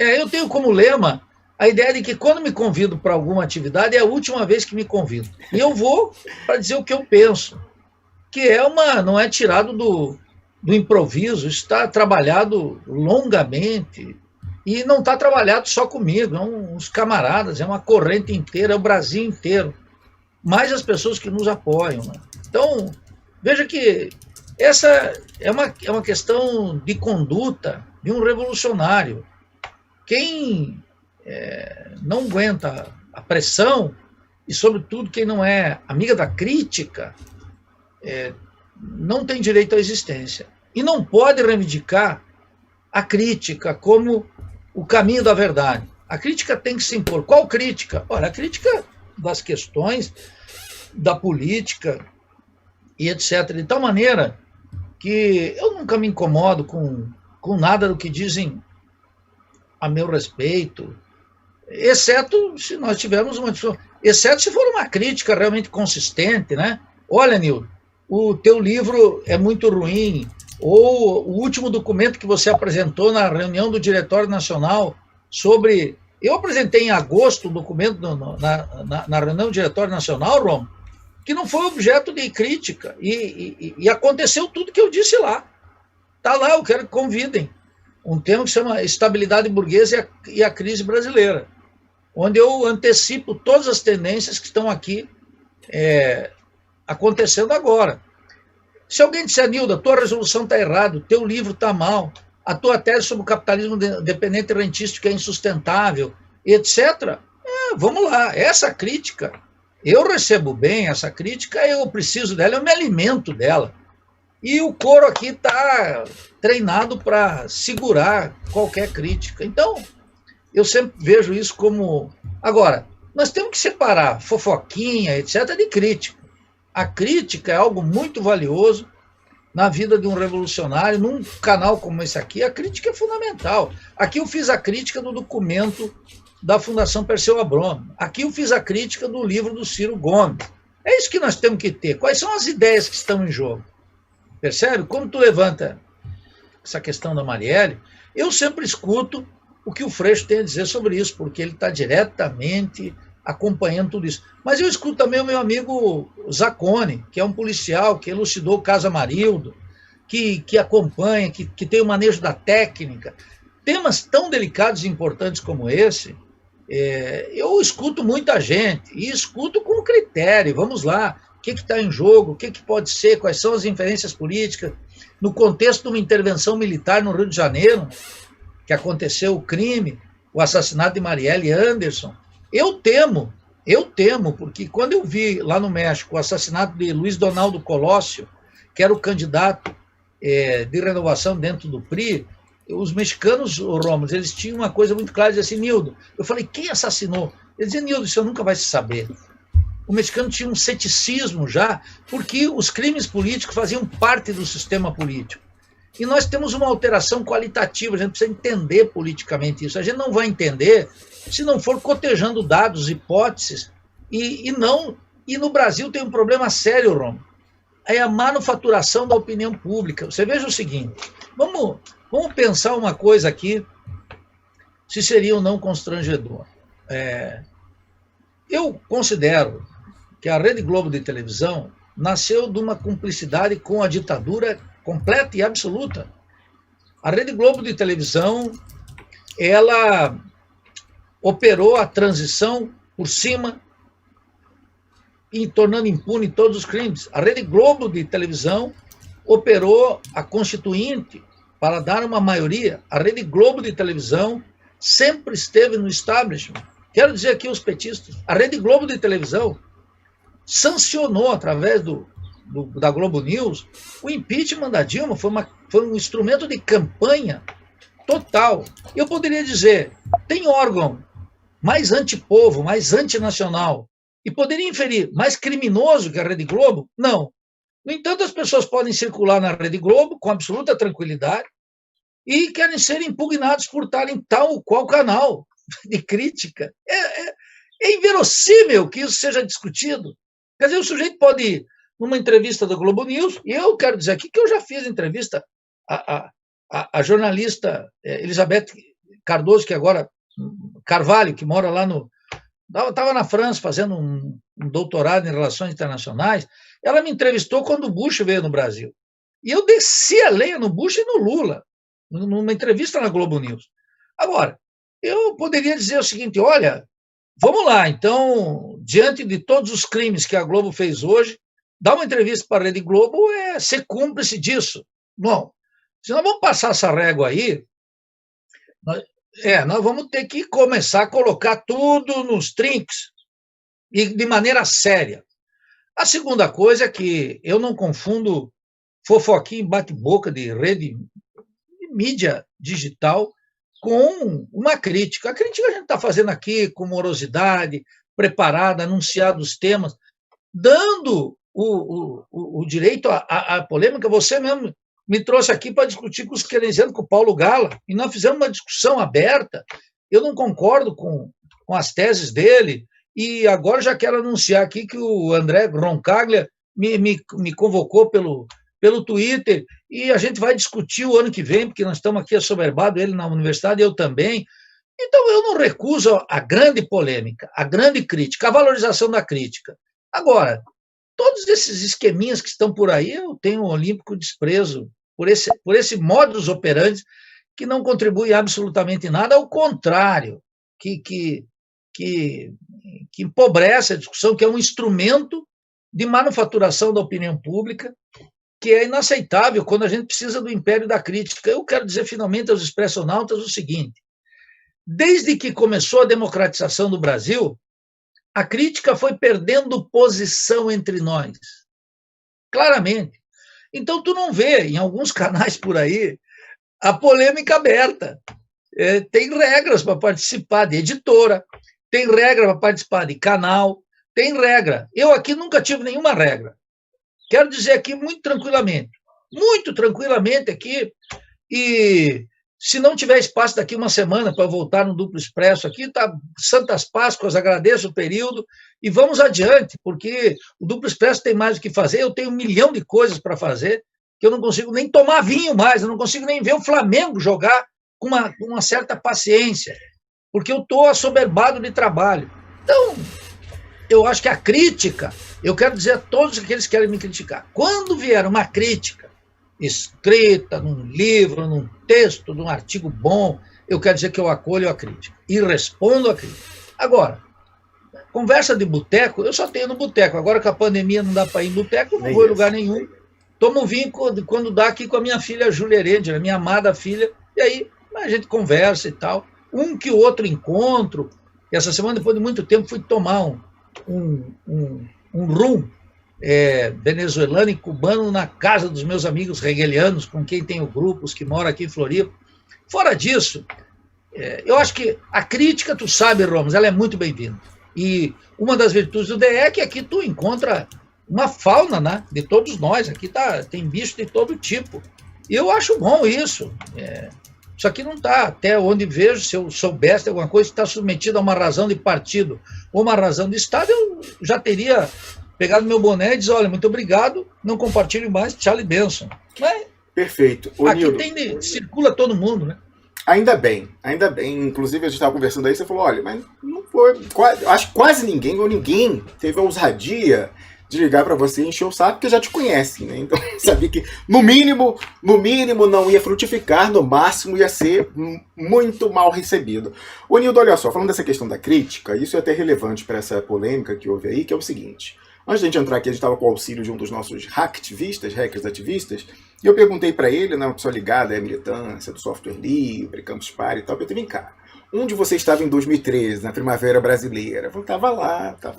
Eu tenho como lema a ideia de que quando me convido para alguma atividade é a última vez que me convido. E eu vou para dizer o que eu penso, que não é tirado do improviso, está trabalhado longamente, e não está trabalhado só comigo, é uns camaradas, é uma corrente inteira, é o Brasil inteiro, mais as pessoas que nos apoiam. Né? Então, veja que essa é uma questão de conduta de um revolucionário. Quem não aguenta a pressão, e sobretudo quem não é amiga da crítica, não tem direito à existência. E não pode reivindicar a crítica como o caminho da verdade. A crítica tem que se impor. Qual crítica? Ora, a crítica das questões da política e etc. De tal maneira que eu nunca me incomodo com nada do que dizem a meu respeito, exceto se nós tivermos exceto se for uma crítica realmente consistente, né? Olha, Nildo, o teu livro é muito ruim, ou o último documento que você apresentou na reunião do Diretório Nacional sobre... Eu apresentei em agosto o documento na reunião do Diretório Nacional, Rom, que não foi objeto de crítica, e aconteceu tudo que eu disse lá. Está lá, eu quero que convidem. Um tema que se chama Estabilidade Burguesa e a Crise Brasileira, onde eu antecipo todas as tendências que estão aqui acontecendo agora. Se alguém disser, Nildo, a tua resolução está errada, o teu livro está mal, a tua tese sobre o capitalismo dependente e rentístico é insustentável, etc., vamos lá, essa crítica, eu recebo bem essa crítica, eu preciso dela, eu me alimento dela. E o coro aqui está treinado para segurar qualquer crítica. Então, eu sempre vejo isso como... Agora, nós temos que separar fofoquinha, etc., de crítica. A crítica é algo muito valioso na vida de um revolucionário. Num canal como esse aqui, a crítica é fundamental. Aqui eu fiz a crítica do documento da Fundação Perseu Abramo. Aqui eu fiz a crítica do livro do Ciro Gomes. É isso que nós temos que ter. Quais são as ideias que estão em jogo? Percebe? Como tu levanta essa questão da Marielle, eu sempre escuto o que o Freixo tem a dizer sobre isso, porque ele está diretamente acompanhando tudo isso. Mas eu escuto também o meu amigo Zacconi, que é um policial, que elucidou o caso Amarildo, que acompanha, que tem o manejo da técnica. Temas tão delicados e importantes como esse, eu escuto muita gente, e escuto com critério, vamos lá, o que está em jogo, o que pode ser, quais são as inferências políticas, no contexto de uma intervenção militar no Rio de Janeiro, que aconteceu o crime, o assassinato de Marielle Anderson. Eu temo, porque quando eu vi lá no México o assassinato de Luiz Donaldo Colosio, que era o candidato de renovação dentro do PRI, os mexicanos, Rômulo, eles tinham uma coisa muito clara, diziam assim, Nildo, eu falei, quem assassinou? Eles diziam, Nildo, isso nunca vai se saber. O mexicano tinha um ceticismo já, porque os crimes políticos faziam parte do sistema político. E nós temos uma alteração qualitativa, a gente precisa entender politicamente isso. A gente não vai entender se não for cotejando dados, hipóteses, e no Brasil tem um problema sério, Romo, é a manufaturação da opinião pública. Você veja o seguinte, vamos pensar uma coisa aqui, se seria ou não constrangedor. Eu considero que a Rede Globo de televisão nasceu de uma cumplicidade com a ditadura completa e absoluta. A Rede Globo de televisão, ela operou a transição por cima e tornando impune todos os crimes. A Rede Globo de televisão operou a Constituinte para dar uma maioria. A Rede Globo de televisão sempre esteve no establishment. Quero dizer aqui os petistas, a Rede Globo de televisão sancionou, através da Globo News, o impeachment da Dilma, foi um instrumento de campanha total. Eu poderia dizer, tem órgão mais antipovo, mais antinacional, e poderia inferir mais criminoso que a Rede Globo? Não. No entanto, as pessoas podem circular na Rede Globo com absoluta tranquilidade e querem ser impugnados por estar em tal ou qual canal de crítica. É inverossímil que isso seja discutido. Quer dizer, o sujeito pode ir numa entrevista da Globo News, e eu quero dizer aqui que eu já fiz entrevista a jornalista Elizabeth Cardoso, que agora, Carvalho, que mora lá estava na França fazendo um doutorado em relações internacionais, ela me entrevistou quando o Bush veio no Brasil. E eu desci a lenha no Bush e no Lula, numa entrevista na Globo News. Agora, eu poderia dizer o seguinte, olha, vamos lá, então, diante de todos os crimes que a Globo fez hoje, dar uma entrevista para a Rede Globo é ser cúmplice disso. Bom, se nós vamos passar essa régua aí, nós vamos ter que começar a colocar tudo nos trinques e de maneira séria. A segunda coisa é que eu não confundo fofoquinha e bate-boca de rede de mídia digital com uma crítica. A crítica a gente está fazendo aqui com morosidade, preparada, anunciado os temas, dando o direito à polêmica. Você mesmo me trouxe aqui para discutir com os keynesianos, com o Paulo Gala, e nós fizemos uma discussão aberta. Eu não concordo com as teses dele, e agora já quero anunciar aqui que o André Roncaglia me convocou pelo Twitter, e a gente vai discutir o ano que vem, porque nós estamos aqui assoberbados, ele na universidade, eu também. Então, eu não recuso a grande polêmica, a grande crítica, a valorização da crítica. Agora, todos esses esqueminhas que estão por aí, eu tenho um olímpico desprezo por esse modus operandi que não contribui absolutamente nada, ao contrário, que empobrece a discussão, que é um instrumento de manufaturação da opinião pública, que é inaceitável quando a gente precisa do império da crítica. Eu quero dizer finalmente aos expressionautas o seguinte, desde que começou a democratização do Brasil, a crítica foi perdendo posição entre nós, claramente. Então, tu não vê, em alguns canais por aí, a polêmica aberta. Tem regras para participar de editora, tem regra para participar de canal, tem regra. Eu aqui nunca tive nenhuma regra. Quero dizer aqui muito tranquilamente aqui, e se não tiver espaço daqui uma semana para voltar no Duplo Expresso aqui, tá Santas Páscoas, agradeço o período, e vamos adiante, porque o Duplo Expresso tem mais o que fazer, eu tenho 1 milhão de coisas para fazer, que eu não consigo nem tomar vinho mais, eu não consigo nem ver o Flamengo jogar com uma certa paciência, porque eu estou assoberbado de trabalho. Então, eu acho que a crítica, eu quero dizer a todos aqueles que querem me criticar, quando vier uma crítica escrita num livro, num texto, num artigo bom, eu quero dizer que eu acolho a crítica e respondo a crítica. Agora, conversa de boteco, eu só tenho no boteco. Agora que a pandemia não dá para ir em boteco, eu não vou em lugar nenhum. Tomo vinho quando dá aqui com a minha filha Júlia Heredia, a minha amada filha, e aí a gente conversa e tal. Um que outro encontro. E essa semana, depois de muito tempo, fui tomar um rum venezuelano e cubano na casa dos meus amigos hegelianos, com quem tenho grupos que moram aqui em Floripa. Fora disso, eu acho que a crítica, tu sabe, Ramos, ela é muito bem-vinda. E uma das virtudes do DE é que aqui tu encontra uma fauna, né, de todos nós. Aqui tem bicho de todo tipo. E eu acho bom isso. Isso aqui não está, até onde vejo, se eu soubesse de alguma coisa que está submetida a uma razão de partido ou uma razão de Estado, eu já teria pegado meu boné e dizer, olha, muito obrigado, não compartilho mais, tchau e benção. Mas perfeito. Aqui circula todo mundo, né? Ainda bem. Inclusive, a gente estava conversando aí, você falou, olha, mas não foi. Acho que quase ninguém teve a ousadia de ligar para você e encher o saco, porque já te conhecem, né? Então, sabia que, no mínimo, não ia frutificar, no máximo ia ser muito mal recebido. Ô, Nildo, olha só, falando dessa questão da crítica, isso é até relevante para essa polêmica que houve aí, que é o seguinte. Antes de a gente entrar aqui, a gente estava com o auxílio de um dos nossos hackers ativistas, e eu perguntei para ele, né, uma pessoa ligada à militância do software livre, Campus Party e tal, eu falei, vem cá, onde você estava em 2013, na Primavera Brasileira? Eu falei, estava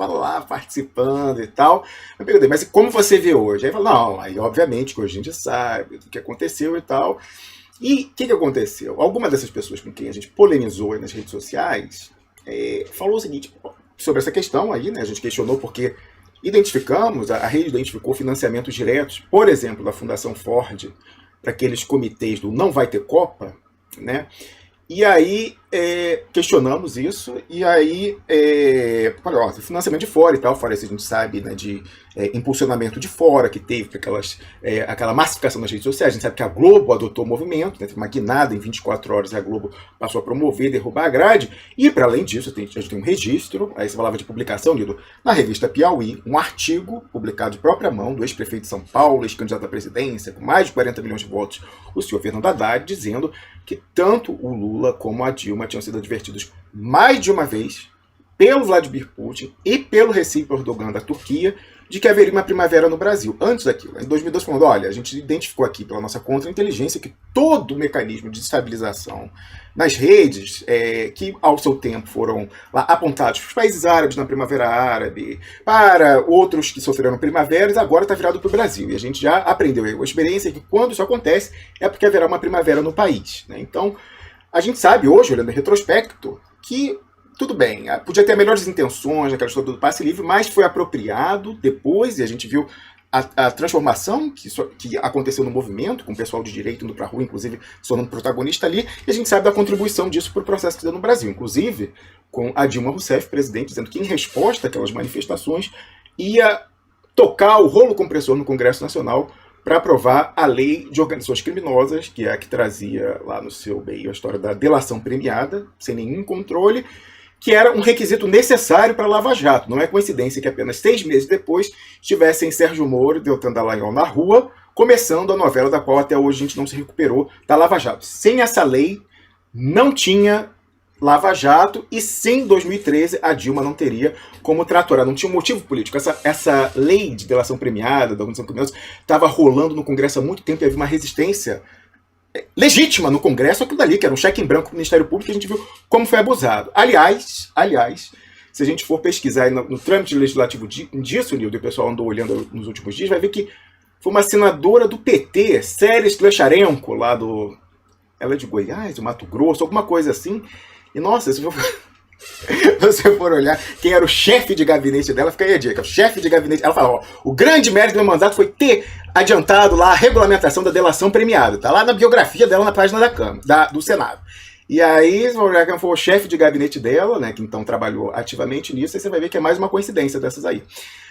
lá, participando e tal. Eu perguntei, mas como você vê hoje? Aí ele falou, não, aí obviamente que hoje a gente sabe o que aconteceu e tal. E o que aconteceu? Alguma dessas pessoas com quem a gente polemizou nas redes sociais falou o seguinte, sobre essa questão aí, né, a gente questionou porque a rede identificou financiamentos diretos, por exemplo, da Fundação Ford, para aqueles comitês do Não Vai Ter Copa, né? E aí questionamos isso, e aí olha, financiamento de fora e tal, fora isso a gente sabe, né, de impulsionamento de fora que teve aquela massificação nas redes sociais. A gente sabe que a Globo adotou o movimento, né, teve uma guinada em 24 horas, a Globo passou a promover, derrubar a grade, e para além disso a gente tem um registro, aí você falava de publicação, Lido, na revista Piauí, um artigo publicado de própria mão do ex-prefeito de São Paulo, ex-candidato à presidência, com mais de 40 milhões de votos, o senhor Fernando Haddad, dizendo que tanto o Lula como a Dilma tinham sido advertidos mais de uma vez pelo Vladimir Putin e pelo Recep Erdogan da Turquia de que haveria uma primavera no Brasil. Antes daquilo, em 2012, falando, olha, a gente identificou aqui pela nossa contra-inteligência que todo o mecanismo de estabilização nas redes, que ao seu tempo foram lá apontados para os países árabes na Primavera Árabe, para outros que sofreram primaveras, agora está virado para o Brasil. E a gente já aprendeu a experiência que quando isso acontece é porque haverá uma primavera no país, né? Então, a gente sabe hoje, olhando em retrospecto, que tudo bem, podia ter melhores intenções naquela história do passe livre, mas foi apropriado depois, e a gente viu a transformação que aconteceu no movimento, com o pessoal de direita indo para a rua, inclusive sendo um protagonista ali, e a gente sabe da contribuição disso para o processo que deu no Brasil, inclusive com a Dilma Rousseff, presidente, dizendo que em resposta àquelas manifestações ia tocar o rolo compressor no Congresso Nacional para aprovar a lei de organizações criminosas, que é a que trazia lá no seu meio a história da delação premiada, sem nenhum controle, que era um requisito necessário para a Lava Jato. Não é coincidência que apenas 6 meses depois estivessem Sérgio Moro e Deltan Dallagnol na rua, começando a novela da qual até hoje a gente não se recuperou, da Lava Jato. Sem essa lei, não tinha Lava Jato, e sem 2013 a Dilma não teria como tratorar, não tinha um motivo político. Essa lei de delação premiada, da organização criminosa, estava rolando no Congresso há muito tempo e havia uma resistência legítima no Congresso, aquilo dali, que era um cheque em branco do Ministério Público, e a gente viu como foi abusado. Aliás, se a gente for pesquisar aí no trâmite legislativo disso, Nildo, e o pessoal andou olhando nos últimos dias, vai ver que foi uma senadora do PT, Séries Plecharenko, ela é de Goiás, do Mato Grosso, alguma coisa assim, e nossa, se você for olhar quem era o chefe de gabinete dela, fica aí a dica, o chefe de gabinete, ela fala, o grande mérito do meu mandato foi ter adiantado lá a regulamentação da delação premiada, tá lá na biografia dela na página da Câmara, do Senado. E aí, se você quem for o chefe de gabinete dela, né, que então trabalhou ativamente nisso, aí você vai ver que é mais uma coincidência dessas aí.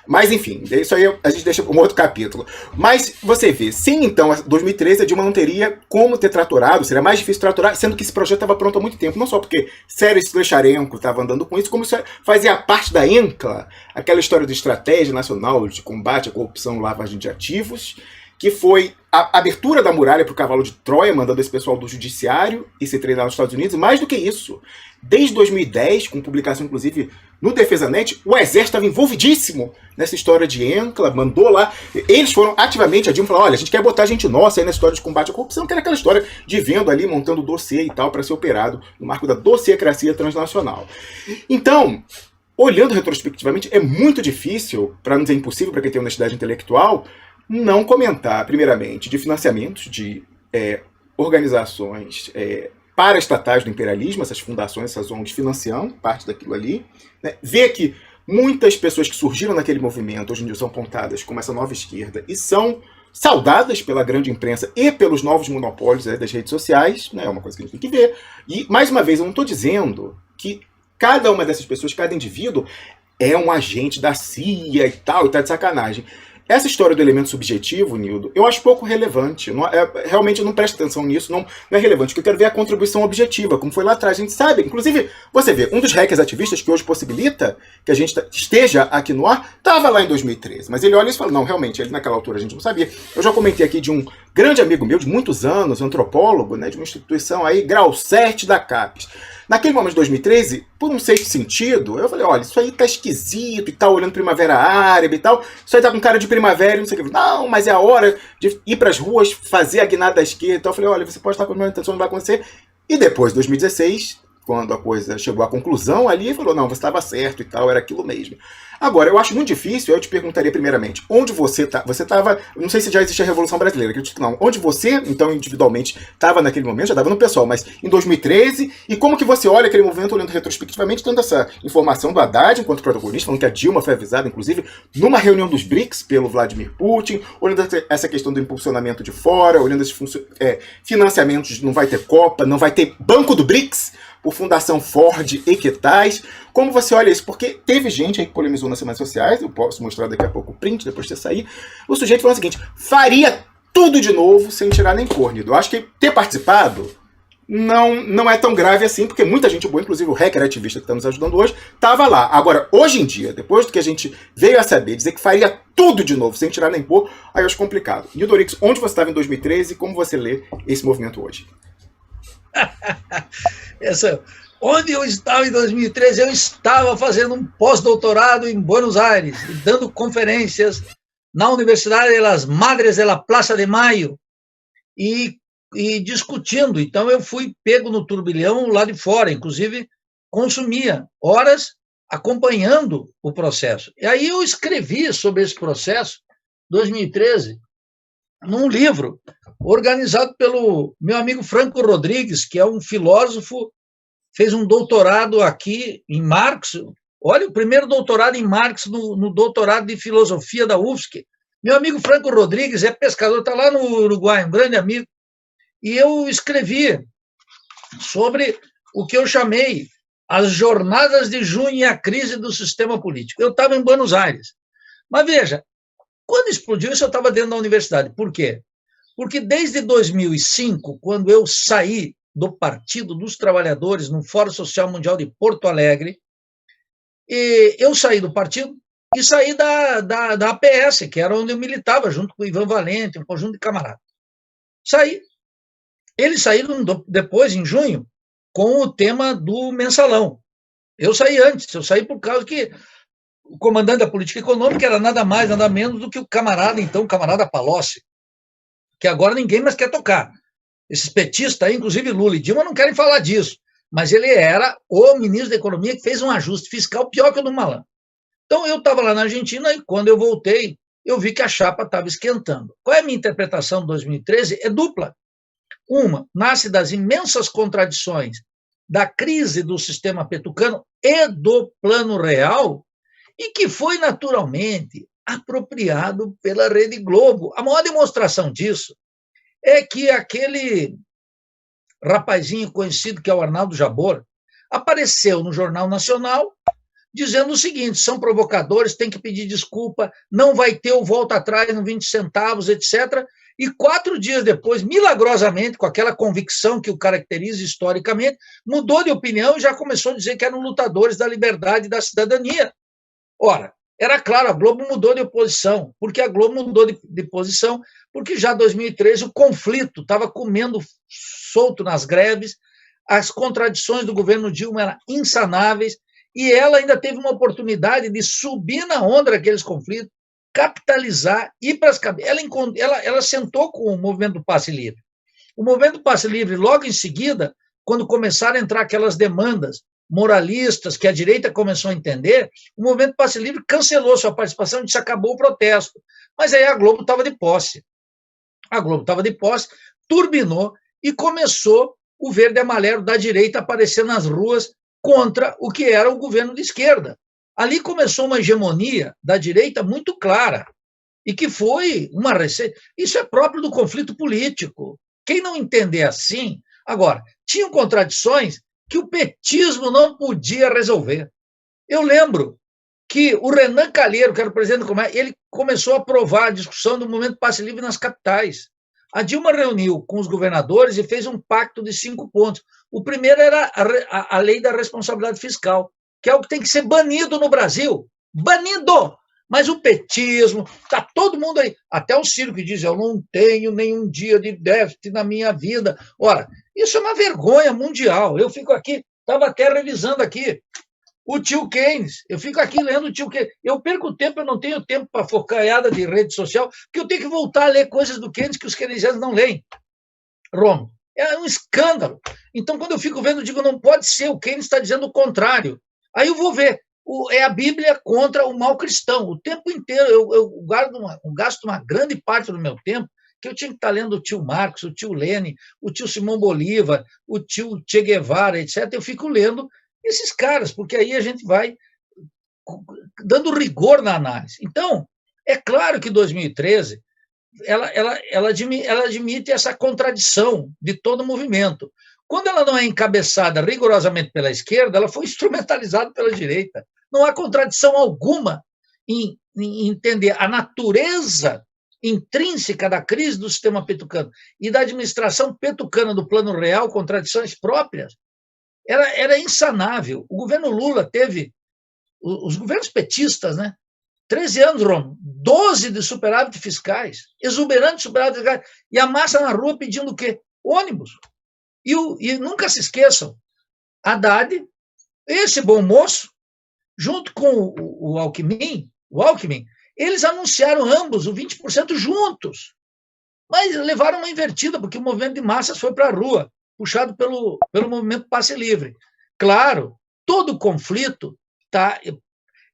Mas enfim, isso aí a gente deixa para um outro capítulo. Mas você vê, sim, então, 2013 a Dilma não teria como ter tratorado, seria mais difícil tratorar, sendo que esse projeto estava pronto há muito tempo. Não só porque Séries Plecharenko estava andando com isso, como isso fazia parte da ENCLA, aquela história de estratégia nacional de combate à corrupção e lavagem de ativos, que foi a abertura da muralha para o cavalo de Troia, mandando esse pessoal do judiciário e se treinar nos Estados Unidos. Mais do que isso, desde 2010, com publicação inclusive no DefesaNet, o Exército estava envolvidíssimo nessa história de ENCLA, mandou lá, eles foram ativamente, a Dilma falou, olha, a gente quer botar gente nossa aí na história de combate à corrupção, que era aquela história de vendo ali, montando dossiê e tal, para ser operado no marco da dossiêcracia transnacional. Então, olhando retrospectivamente, é muito difícil, para não dizer impossível para quem tem honestidade intelectual, não comentar, primeiramente, de financiamentos de organizações paraestatais do imperialismo, essas fundações, essas ONGs financiando parte daquilo ali, né? Vê que muitas pessoas que surgiram naquele movimento hoje em dia são apontadas como essa nova esquerda e são saudadas pela grande imprensa e pelos novos monopólios das redes sociais, né? É uma coisa que a gente tem que ver. E, mais uma vez, eu não estou dizendo que cada uma dessas pessoas, cada indivíduo, é um agente da CIA e tal, e tá de sacanagem. Essa história do elemento subjetivo, Nildo, eu acho pouco relevante. Realmente eu não presto atenção nisso, não é relevante. O que eu quero ver é a contribuição objetiva, como foi lá atrás. A gente sabe, inclusive, você vê, um dos hackers ativistas que hoje possibilita que a gente esteja aqui no ar, estava lá em 2013. Mas ele olha e fala, não, realmente, ele naquela altura a gente não sabia. Eu já comentei aqui de um grande amigo meu, de muitos anos, antropólogo, né, de uma instituição aí, grau 7 da CAPES. Naquele momento de 2013, por um certo sentido, eu falei, olha, isso aí tá esquisito e tal, olhando Primavera Árabe e tal, isso aí tá com cara de primavera e não sei o que. Não, mas é a hora de ir pras ruas, fazer a guinada da esquerda e tal. Eu falei, olha, você pode estar com a mesma intenção, não vai acontecer. E depois, 2016, quando a coisa chegou à conclusão ali, falou, não, você estava certo e tal, era aquilo mesmo. Agora, eu acho muito difícil, eu te perguntaria primeiramente, onde você tá? Você estava, não sei se já existe a Revolução Brasileira, acredito que não. Onde você, então, individualmente, estava naquele momento, já estava no pessoal, mas em 2013, e como que você olha aquele movimento olhando retrospectivamente, tendo essa informação do Haddad enquanto protagonista, falando que a Dilma foi avisada, inclusive, numa reunião dos BRICS pelo Vladimir Putin, olhando essa questão do impulsionamento de fora, olhando esses financiamentos, não vai ter Copa, não vai ter Banco do BRICS, por Fundação Ford e que tais. Como você olha isso? Porque teve gente aí que polemizou nas redes sociais, eu posso mostrar daqui a pouco o print, depois de você sair. O sujeito falou o seguinte, faria tudo de novo sem tirar nem córneo. Eu acho que ter participado não é tão grave assim, porque muita gente boa, inclusive o hacker ativista que está nos ajudando hoje, estava lá. Agora, hoje em dia, depois do que a gente veio a saber, dizer que faria tudo de novo sem tirar nem pôr, aí eu acho complicado. Nildo Orix, onde você estava em 2013 e como você lê esse movimento hoje? Onde eu estava em 2013, eu estava fazendo um pós-doutorado em Buenos Aires, e dando conferências na Universidade de las Madres de la Plaza de Mayo, e discutindo. Então, eu fui pego no turbilhão lá de fora, inclusive consumia horas acompanhando o processo. E aí eu escrevi sobre esse processo, 2013, num livro organizado pelo meu amigo Franco Rodrigues, que é um filósofo, fez um doutorado aqui em Marx. Olha, o primeiro doutorado em Marx no doutorado de filosofia da UFSC. Meu amigo Franco Rodrigues é pescador, está lá no Uruguai, um grande amigo. E eu escrevi sobre o que eu chamei as jornadas de junho e a crise do sistema político. Eu estava em Buenos Aires. Mas veja, quando explodiu isso, eu estava dentro da universidade. Por quê? Porque desde 2005, quando eu saí do Partido dos Trabalhadores no Fórum Social Mundial de Porto Alegre, eu saí do partido e saí da APS, que era onde eu militava, junto com o Ivan Valente, um conjunto de camaradas. Saí. Eles saíram depois, em junho, com o tema do mensalão. Eu saí antes, eu saí por causa que o comandante da política econômica era nada mais, nada menos do que o camarada Palocci, que agora ninguém mais quer tocar. Esses petistas aí, inclusive Lula e Dilma, não querem falar disso, mas ele era o ministro da Economia que fez um ajuste fiscal pior que o do Malan. Então, eu estava lá na Argentina e, quando eu voltei, eu vi que a chapa estava esquentando. Qual é a minha interpretação de 2013? É dupla. Uma, nasce das imensas contradições da crise do sistema petucano e do Plano Real, e que foi, naturalmente, apropriado pela Rede Globo. A maior demonstração disso é que aquele rapazinho conhecido, que é o Arnaldo Jabor, apareceu no Jornal Nacional dizendo o seguinte: são provocadores, tem que pedir desculpa, não vai ter o volta atrás no 20 centavos, etc. E 4 dias depois, milagrosamente, com aquela convicção que o caracteriza historicamente, mudou de opinião e já começou a dizer que eram lutadores da liberdade e da cidadania. Ora, era claro, a Globo mudou de posição, porque a Globo mudou de posição, porque já em 2013 o conflito estava comendo solto nas greves, as contradições do governo Dilma eram insanáveis, e ela ainda teve uma oportunidade de subir na onda daqueles conflitos, capitalizar, ir para as cabeças. Ela sentou com o movimento do Passe Livre. O movimento do Passe Livre, logo em seguida, quando começaram a entrar aquelas demandas moralistas que a direita começou a entender, o movimento do Passe Livre cancelou sua participação e disse: acabou o protesto. Mas aí a Globo estava de posse. A Globo estava de posse, turbinou e começou o verde e amarelo da direita aparecer nas ruas contra o que era o governo de esquerda. Ali começou uma hegemonia da direita muito clara, e que foi uma receita. Isso é próprio do conflito político. Quem não entender assim... Agora, tinham contradições que o petismo não podia resolver. Eu lembro que o Renan Calheiro, que era o presidente do Comércio, ele começou a aprovar a discussão do movimento passe livre nas capitais. A Dilma reuniu com os governadores e fez um pacto de 5 pontos. O primeiro era a lei da responsabilidade fiscal, que é o que tem que ser banido no Brasil. Banido! Mas o petismo, está todo mundo aí, até o Ciro que diz, eu não tenho nenhum dia de déficit na minha vida. Ora, isso é uma vergonha mundial. Eu fico aqui, estava até revisando aqui o tio Keynes, eu fico aqui lendo o tio Keynes. Eu perco tempo, eu não tenho tempo para focaiada de rede social, porque eu tenho que voltar a ler coisas do Keynes que os keynesianos não leem. Romo, é um escândalo. Então, quando eu fico vendo, eu digo, não pode ser, o Keynes está dizendo o contrário. Aí eu vou ver. É a Bíblia contra o mal cristão. O tempo inteiro eu gasto uma grande parte do meu tempo que eu tinha que estar lendo o tio Marx, o tio Lenin, o tio Simão Bolívar, o tio Che Guevara, etc. Eu fico lendo esses caras, porque aí a gente vai dando rigor na análise. Então, é claro que 2013 ela admite essa contradição de todo o movimento. Quando ela não é encabeçada rigorosamente pela esquerda, ela foi instrumentalizada pela direita. Não há contradição alguma em entender a natureza intrínseca da crise do sistema petucano e da administração petucana do Plano Real, contradições próprias. Era insanável. O governo Lula teve, os governos petistas, né? 13 anos, Romo, 12 de superávit fiscais, exuberantes superávit fiscais, e a massa na rua pedindo o quê? Ônibus. E nunca se esqueçam, Haddad, esse bom moço, junto com o Alckmin, eles anunciaram ambos o 20% juntos, mas levaram uma invertida, porque o movimento de massas foi para a rua, puxado pelo movimento Passe Livre. Claro, todo conflito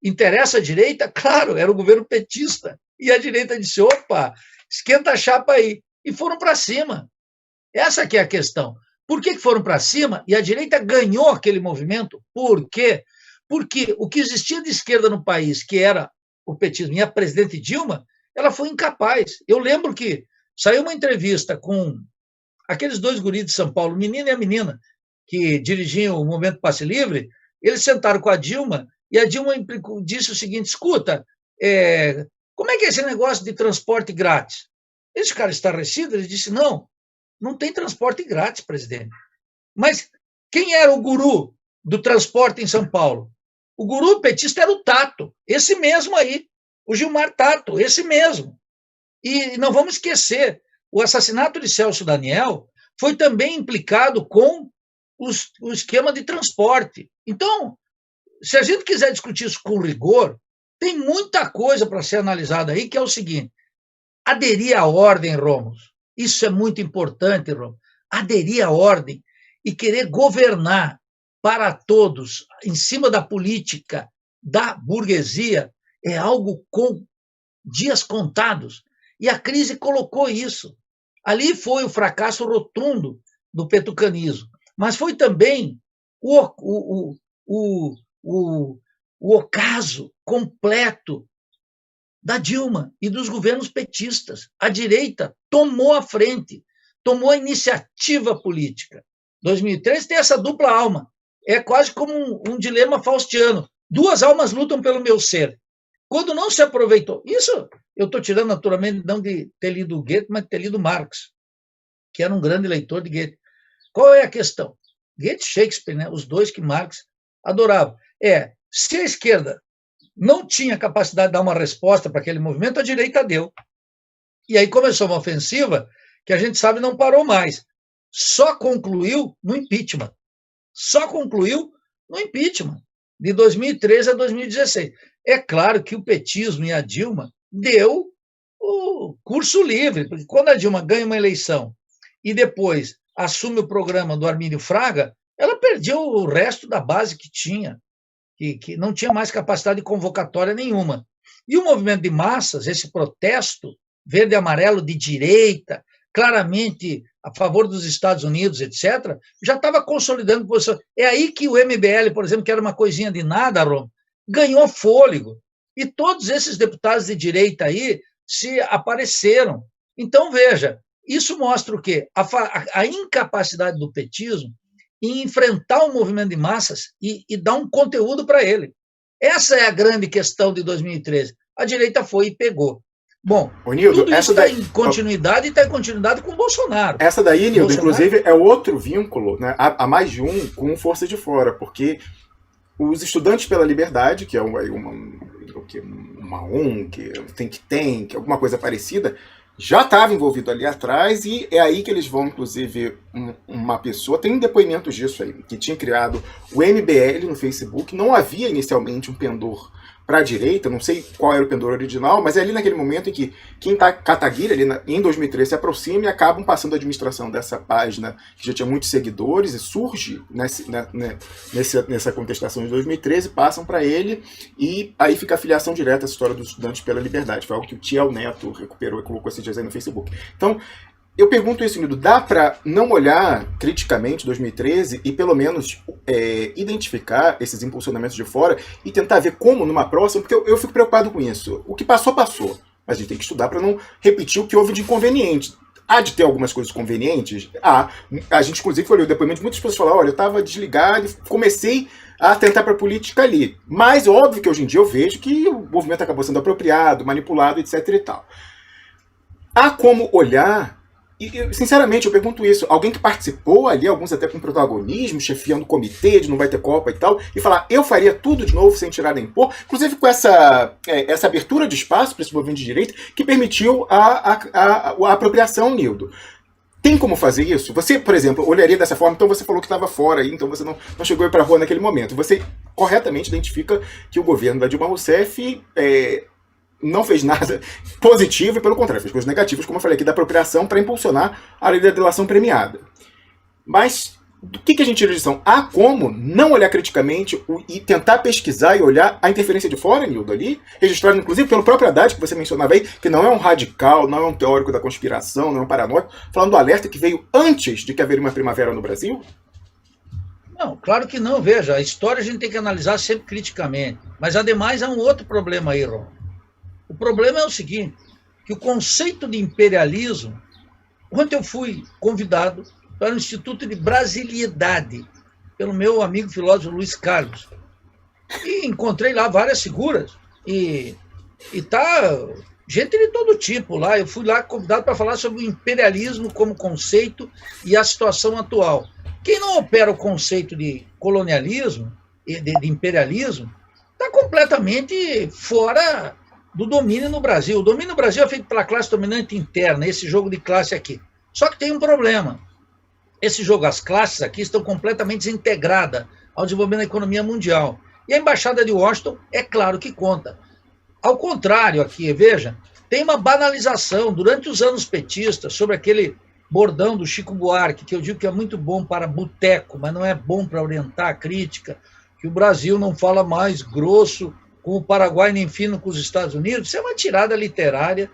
interessa a direita, claro, era o governo petista, e a direita disse, opa, esquenta a chapa aí, e foram para cima. Essa que é a questão. Por que foram para cima e a direita ganhou aquele movimento? Por quê? Porque o que existia de esquerda no país, que era o petismo e a presidente Dilma, ela foi incapaz. Eu lembro que saiu uma entrevista com aqueles 2 guris de São Paulo, o menino e a menina, que dirigiam o movimento Passe Livre, eles sentaram com a Dilma e a Dilma disse o seguinte, escuta, como é que é esse negócio de transporte grátis? Esse cara estarrecido, ele disse, não tem transporte grátis, presidente. Mas quem era o guru do transporte em São Paulo? O guru petista era o Tato, esse mesmo aí, o Gilmar Tato, esse mesmo. E não vamos esquecer, o assassinato de Celso Daniel foi também implicado com o esquema de transporte. Então, se a gente quiser discutir isso com rigor, tem muita coisa para ser analisada aí, que é o seguinte, aderir à ordem, Rômulo, isso é muito importante, Rômulo, aderir à ordem e querer governar para todos, em cima da política da burguesia, é algo com dias contados. E a crise colocou isso. Ali foi o fracasso rotundo do petucanismo, mas foi também o ocaso completo da Dilma e dos governos petistas. A direita tomou a frente, tomou a iniciativa política. 2013 tem essa dupla alma. É quase como um dilema faustiano. 2 almas lutam pelo meu ser. Quando não se aproveitou... Isso eu estou tirando, naturalmente, não de ter lido Goethe, mas de ter lido Marx, que era um grande leitor de Goethe. Qual é a questão? Goethe e Shakespeare, né? Os 2 que Marx adorava. Se a esquerda não tinha capacidade de dar uma resposta para aquele movimento, a direita deu. E aí começou uma ofensiva que a gente sabe não parou mais. Só concluiu no impeachment. De 2013 a 2016. É claro que o petismo e a Dilma deu o curso livre, porque quando a Dilma ganha uma eleição e depois assume o programa do Armínio Fraga, ela perdeu o resto da base que tinha, que não tinha mais capacidade de convocatória nenhuma. E o movimento de massas, esse protesto verde e amarelo de direita, claramente a favor dos Estados Unidos, etc., já estava consolidando posição. É aí que o MBL, por exemplo, que era uma coisinha de nada, Rom, ganhou fôlego. E todos esses deputados de direita aí se apareceram. Então, veja, isso mostra o quê? A incapacidade do petismo em enfrentar o movimento de massas e dar um conteúdo para ele. Essa é a grande questão de 2013. A direita foi e pegou. Bom, Nildo, tudo isso está em continuidade e está em continuidade com o Bolsonaro. Essa daí, Nildo, inclusive, é outro vínculo, né, a mais de um, com força de fora, porque os Estudantes pela Liberdade, que é uma ONG, think tank, alguma coisa parecida, já estava envolvido ali atrás, e é aí que eles vão, inclusive, uma pessoa, tem depoimentos disso aí, que tinha criado o MBL no Facebook. Não havia inicialmente um pendor para a direita, não sei qual era o pendor original, mas é ali naquele momento em que Kim Kataguiri, ali em 2013, se aproxima e acabam passando a administração dessa página, que já tinha muitos seguidores, e surge nessa contestação de 2013, passam para ele, e aí fica a filiação direta, essa história dos Estudantes pela Liberdade. Foi algo que o Tiel Neto recuperou e colocou esses dias aí no Facebook. Então, eu pergunto isso, Nildo, dá para não olhar criticamente 2013 e pelo menos identificar esses impulsionamentos de fora e tentar ver como numa próxima, porque eu fico preocupado com isso. O que passou, passou, mas a gente tem que estudar para não repetir o que houve de inconveniente. Há de ter algumas coisas convenientes? A gente, inclusive, olhou o depoimento de muitas pessoas falaram, olha, eu estava desligado e comecei a tentar para a política ali. Mas óbvio que hoje em dia eu vejo que o movimento acabou sendo apropriado, manipulado, etc e tal. Há como olhar. E, sinceramente, eu pergunto isso, alguém que participou ali, alguns até com protagonismo, chefiando comitê de não vai ter Copa e tal, e falar, eu faria tudo de novo sem tirar nem pôr, inclusive com essa abertura de espaço para esse movimento de direita, que permitiu a apropriação, Nildo. Tem como fazer isso? Você, por exemplo, olharia dessa forma, então você falou que estava fora aí, então você não chegou a ir para a rua naquele momento. Você corretamente identifica que o governo da Dilma Rousseff não fez nada positivo, e pelo contrário, fez coisas negativas, como eu falei aqui, da apropriação para impulsionar a lei da delação premiada. Mas do que a gente tira de lição? Há como não olhar criticamente e tentar pesquisar e olhar a interferência de fora, Nildo, ali, registrado inclusive pelo próprio Haddad, que você mencionava aí, que não é um radical, não é um teórico da conspiração, não é um paranoico, falando do alerta que veio antes de que haveria uma primavera no Brasil? Não, claro que não. Veja, a história a gente tem que analisar sempre criticamente. Mas, ademais, há um outro problema aí, Ron. O problema é o seguinte, que o conceito de imperialismo, ontem eu fui convidado para o Instituto de Brasilidade, pelo meu amigo filósofo Luiz Carlos, e encontrei lá várias figuras, e tá gente de todo tipo lá. Eu fui lá convidado para falar sobre o imperialismo como conceito e a situação atual. Quem não opera o conceito de colonialismo, de imperialismo, está completamente fora do domínio no Brasil. O domínio no Brasil é feito pela classe dominante interna, esse jogo de classe aqui. Só que tem um problema. Esse jogo, as classes aqui estão completamente desintegradas ao desenvolvimento da economia mundial. E a Embaixada de Washington, é claro que conta. Ao contrário aqui, veja, tem uma banalização durante os anos petistas sobre aquele bordão do Chico Buarque, que eu digo que é muito bom para boteco, mas não é bom para orientar a crítica, que o Brasil não fala mais grosso com o Paraguai nem fino com os Estados Unidos. Isso é uma tirada literária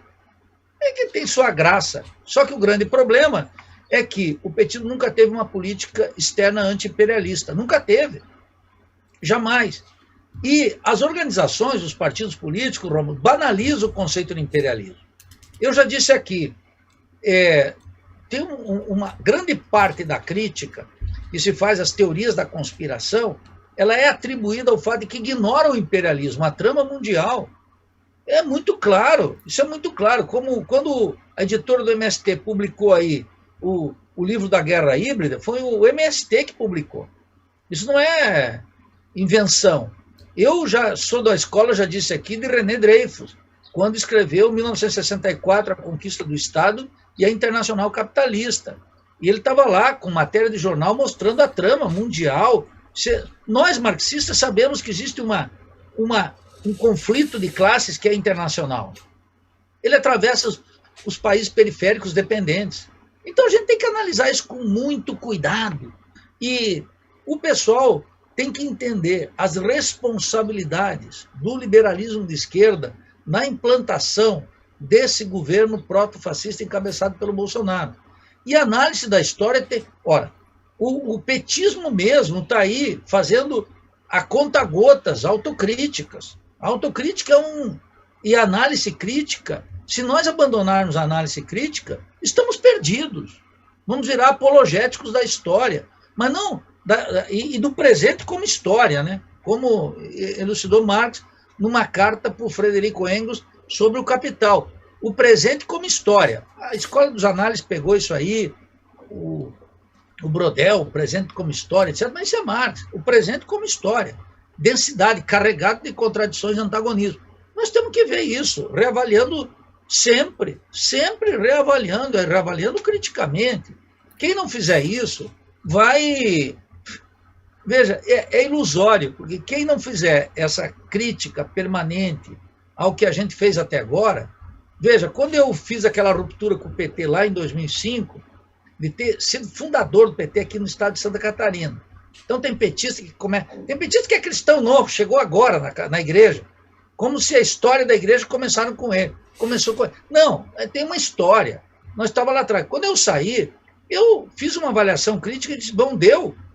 que tem sua graça. Só que o grande problema é que o petismo nunca teve uma política externa anti-imperialista. Nunca teve. Jamais. E as organizações, os partidos políticos, Romulo, banalizam o conceito de imperialismo. Eu já disse aqui, tem uma grande parte da crítica que se faz às teorias da conspiração, ela é atribuída ao fato de que ignora o imperialismo, a trama mundial. É muito claro, isso é muito claro. Como quando a editora do MST publicou aí o livro da Guerra Híbrida, foi o MST que publicou. Isso não é invenção. Eu já sou da escola, já disse aqui, de René Dreyfus, quando escreveu, em 1964, A Conquista do Estado e a Internacional Capitalista. E ele estava lá com matéria de jornal mostrando a trama mundial. Nós, marxistas, sabemos que existe um conflito de classes que é internacional. Ele atravessa os países periféricos dependentes. Então, a gente tem que analisar isso com muito cuidado. E o pessoal tem que entender as responsabilidades do liberalismo de esquerda na implantação desse governo proto-fascista encabeçado pelo Bolsonaro. E análise da história tem... Ora, o petismo mesmo está aí fazendo a conta-gotas, autocríticas. A autocrítica e a análise crítica, se nós abandonarmos a análise crítica, estamos perdidos. Vamos virar apologéticos da história. Mas não... E do presente como história, né? Como elucidou Marx numa carta para o Frederico Engels sobre o Capital. O presente como história. A Escola dos Análises pegou isso aí, o Brodel, o presente como história, etc. Mas isso é Marx. O presente como história. Densidade, carregado de contradições e antagonismo. Nós temos que ver isso, reavaliando sempre reavaliando criticamente. Quem não fizer isso vai... Veja, é ilusório, porque quem não fizer essa crítica permanente ao que a gente fez até agora... Veja, quando eu fiz aquela ruptura com o PT lá em 2005, de ter sido fundador do PT aqui no estado de Santa Catarina. Então tem petista tem petista que é cristão novo, chegou agora na igreja, como se a história da igreja começou com ele. Não, tem uma história. Nós estávamos lá atrás. Quando eu saí, eu fiz uma avaliação crítica e disse, bom,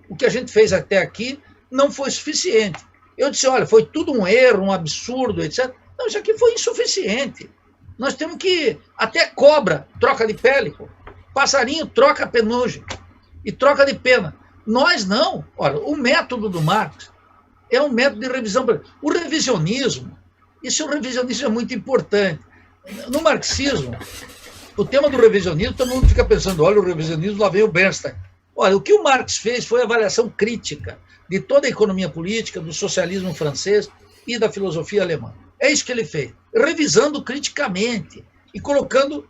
o que a gente fez até aqui não foi suficiente. Eu disse, olha, foi tudo um erro, um absurdo, etc. Não, isso aqui foi insuficiente. Nós temos que... Até cobra troca de pele, pô. Passarinho troca penugem e troca de pena. Nós não. Olha, o método do Marx é um método de revisão. O revisionismo, o revisionismo é muito importante. No marxismo, o tema do revisionismo, todo mundo fica pensando, olha, o revisionismo, lá vem o Bernstein. Olha, o que o Marx fez foi avaliação crítica de toda a economia política, do socialismo francês e da filosofia alemã. É isso que ele fez, revisando criticamente e colocando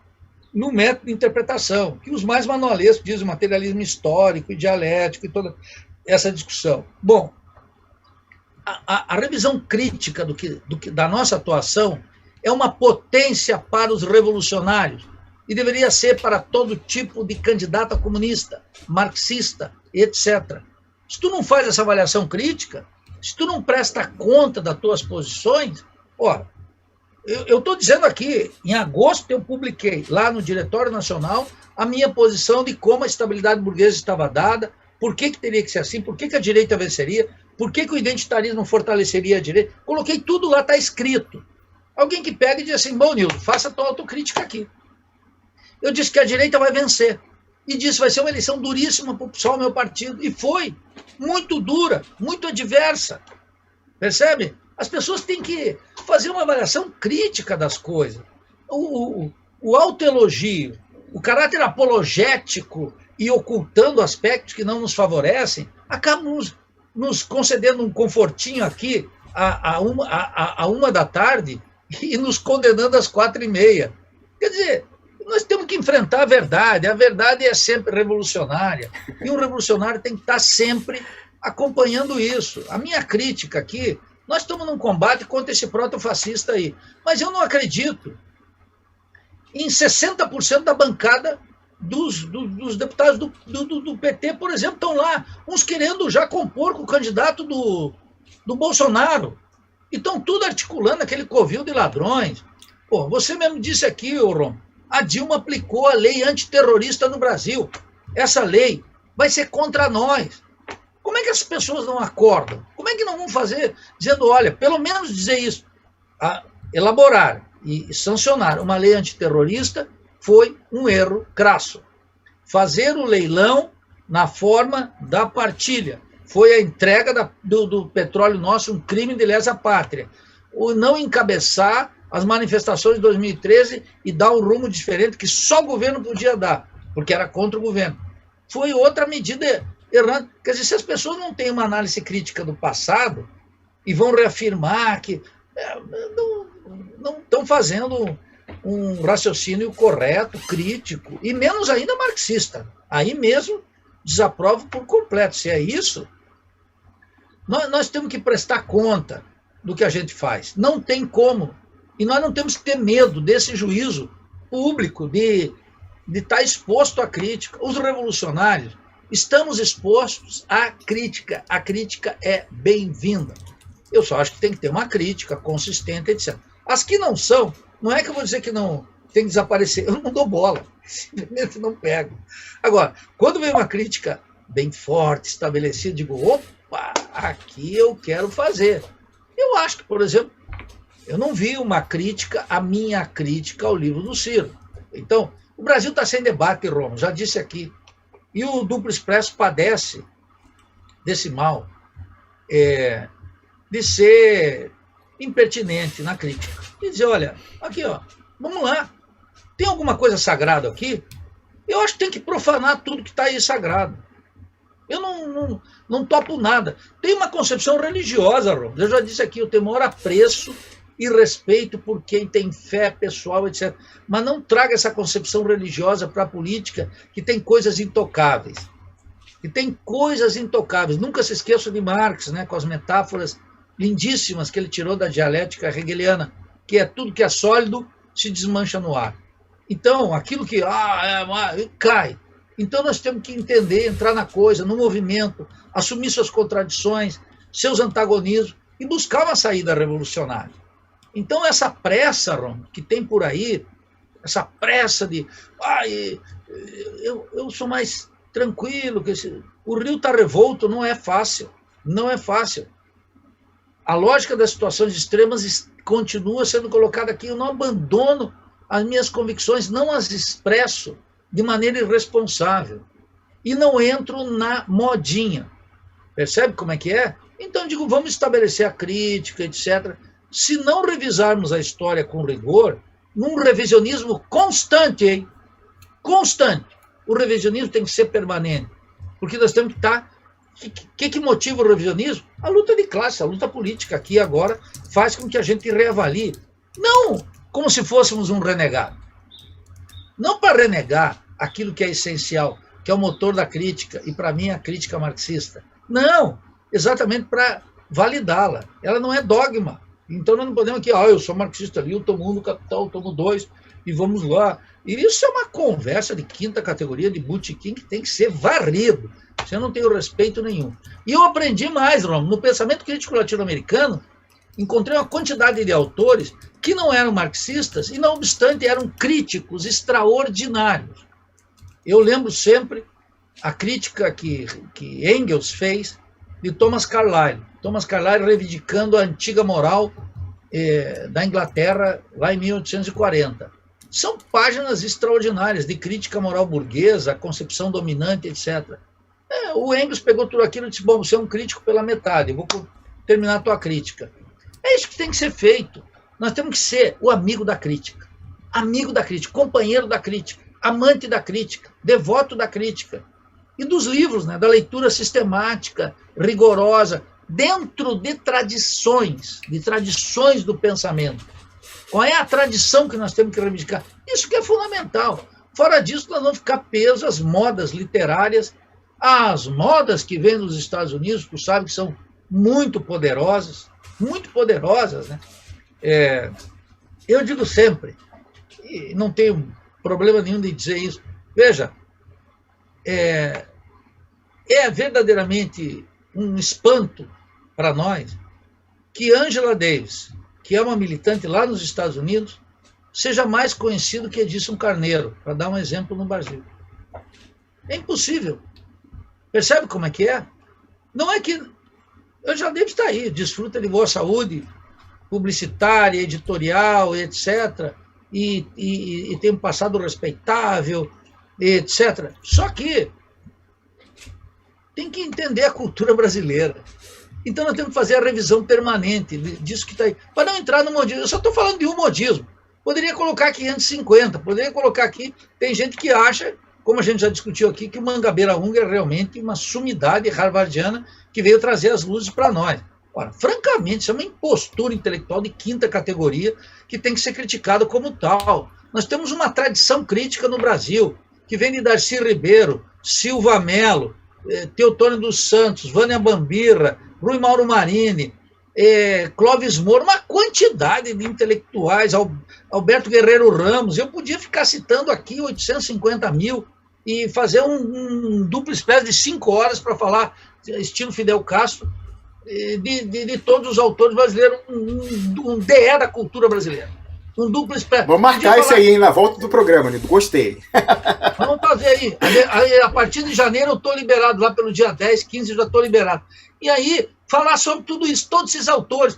no método de interpretação, que os mais manualescos dizem materialismo histórico e dialético e toda essa discussão. Bom, a revisão crítica da nossa atuação é uma potência para os revolucionários e deveria ser para todo tipo de candidato a comunista, marxista, etc. Se tu não faz essa avaliação crítica, se tu não presta conta das tuas posições... Ora, eu estou dizendo aqui, em agosto eu publiquei lá no Diretório Nacional a minha posição de como a estabilidade burguesa estava dada, por que teria que ser assim, por que a direita venceria, por que o identitarismo fortaleceria a direita. Coloquei tudo lá, está escrito. Alguém que pega e diz assim, bom, Nildo, faça a tua autocrítica aqui. Eu disse que a direita vai vencer. E disse, vai ser uma eleição duríssima para o PSOL, meu partido. E foi. Muito dura, muito adversa. Percebe? As pessoas têm que fazer uma avaliação crítica das coisas. O autoelogio, o caráter apologético e ocultando aspectos que não nos favorecem, acabam nos concedendo um confortinho aqui a 13h e nos condenando às 4h30. Quer dizer, nós temos que enfrentar a verdade é sempre revolucionária, e um revolucionário tem que estar sempre acompanhando isso. A minha crítica aqui, nós estamos num combate contra esse proto-fascista aí, mas eu não acredito em 60% da bancada dos deputados do PT, por exemplo, estão lá, uns querendo já compor com o candidato do Bolsonaro, e estão tudo articulando aquele covil de ladrões. Pô, você mesmo disse aqui, Rom, a Dilma aplicou a lei antiterrorista no Brasil. Essa lei vai ser contra nós. Como é que as pessoas não acordam? Como é que não vão fazer, dizendo, olha, pelo menos dizer isso, elaborar e sancionar uma lei antiterrorista foi um erro crasso. Fazer o leilão na forma da partilha foi a entrega do petróleo nosso, um crime de lesa pátria. O não encabeçar as manifestações de 2013 e dar um rumo diferente que só o governo podia dar, porque era contra o governo. Foi outra medida errante. Quer dizer, se as pessoas não têm uma análise crítica do passado e vão reafirmar que não estão fazendo um raciocínio correto, crítico, e menos ainda marxista. Aí mesmo desaprovo por completo. Se é isso, nós temos que prestar conta do que a gente faz. Não tem como. E nós não temos que ter medo desse juízo público, de estar exposto à crítica. Os revolucionários estamos expostos à crítica. A crítica é bem-vinda. Eu só acho que tem que ter uma crítica consistente, etc. As que não são, não é que eu vou dizer que não tem que desaparecer. Eu não dou bola, simplesmente não pego. Agora, quando vem uma crítica bem forte, estabelecida, digo, opa, aqui eu quero fazer. Eu acho que, por exemplo, eu não vi uma crítica, a minha crítica ao livro do Ciro. Então, o Brasil está sem debate, Romo, já disse aqui. E o Duplo Expresso padece desse mal de ser impertinente na crítica. E dizer, olha, aqui, ó, vamos lá. Tem alguma coisa sagrada aqui? Eu acho que tem que profanar tudo que está aí sagrado. Eu não topo nada. Tem uma concepção religiosa, Romo. Eu já disse aqui, eu tenho maior apreço e respeito por quem tem fé pessoal, etc. Mas não traga essa concepção religiosa para a política, que tem coisas intocáveis. Que tem coisas intocáveis. Nunca se esqueça de Marx, né, com as metáforas lindíssimas que ele tirou da dialética hegeliana, que é tudo que é sólido se desmancha no ar. Então, aquilo que cai. Então, nós temos que entender, entrar na coisa, no movimento, assumir suas contradições, seus antagonismos e buscar uma saída revolucionária. Então, essa pressa, Ron, que tem por aí, essa pressa de eu sou mais tranquilo, o rio está revolto, não é fácil. Não é fácil. A lógica das situações extremas continua sendo colocada aqui. Eu não abandono as minhas convicções, não as expresso de maneira irresponsável. E não entro na modinha. Percebe como é que é? Então, digo, vamos estabelecer a crítica, etc. Se não revisarmos a história com rigor, num revisionismo constante, hein? Constante. O revisionismo tem que ser permanente. Porque nós temos que estar... O que motiva o revisionismo? A luta de classe, a luta política aqui agora faz com que a gente reavalie. Não como se fôssemos um renegado. Não para renegar aquilo que é essencial, que é o motor da crítica, e para mim a crítica marxista. Não, exatamente para validá-la. Ela não é dogma. Então nós não podemos aqui, eu sou marxista ali, eu tomo 1 no Capital, eu tomo 2, e vamos lá. E isso é uma conversa de quinta categoria, de botequim, que tem que ser varrido. Você não tem o respeito nenhum. E eu aprendi mais, Romo, no pensamento crítico latino-americano, encontrei uma quantidade de autores que não eram marxistas e, não obstante, eram críticos extraordinários. Eu lembro sempre a crítica que Engels fez de Thomas Carlyle. Thomas Carlyle reivindicando a antiga moral da Inglaterra lá em 1840. São páginas extraordinárias de crítica moral burguesa, a concepção dominante, etc. O Engels pegou tudo aquilo e disse, bom, você é um crítico pela metade, eu vou terminar a tua crítica. É isso que tem que ser feito. Nós temos que ser o amigo da crítica, companheiro da crítica, amante da crítica, devoto da crítica. E dos livros, né, da leitura sistemática, rigorosa, dentro de tradições do pensamento. Qual é a tradição que nós temos que reivindicar? Isso que é fundamental. Fora disso, nós vamos ficar presos às modas literárias, às modas que vêm dos Estados Unidos, tu sabe que são muito poderosas, né? Eu digo sempre, e não tenho problema nenhum de dizer isso, veja, é verdadeiramente um espanto para nós que Angela Davis, que é uma militante lá nos Estados Unidos, seja mais conhecido que Edson Carneiro, para dar um exemplo no Brasil. É impossível. Percebe como é que é? Não é que... Angela Davis está aí, desfruta de boa saúde publicitária, editorial, etc., e tem um passado respeitável, etc. Só que tem que entender a cultura brasileira. Então nós temos que fazer a revisão permanente disso que está aí. Para não entrar no modismo. Eu só estou falando de um modismo. Poderia colocar 550, poderia colocar aqui. Tem gente que acha, como a gente já discutiu aqui, que o Mangabeira Unger é realmente uma sumidade harvardiana que veio trazer as luzes para nós. Ora, francamente, isso é uma impostura intelectual de quinta categoria que tem que ser criticada como tal. Nós temos uma tradição crítica no Brasil, que vem de Darcy Ribeiro, Silva Mello, Teotônio dos Santos, Vânia Bambirra, Rui Mauro Marini, Clóvis Moura, uma quantidade de intelectuais, Alberto Guerreiro Ramos. Eu podia ficar citando aqui 850 mil e fazer um duplo expresso de 5 horas para falar, estilo Fidel Castro, de todos os autores brasileiros, um DE da cultura brasileira. Um duplo expresso. Vamos marcar isso aí, hein, na volta do programa, Nildo. Gostei. Vamos fazer aí. Aí. A partir de janeiro eu estou liberado, lá pelo dia 10, 15 eu já estou liberado. E aí, falar sobre tudo isso, todos esses autores.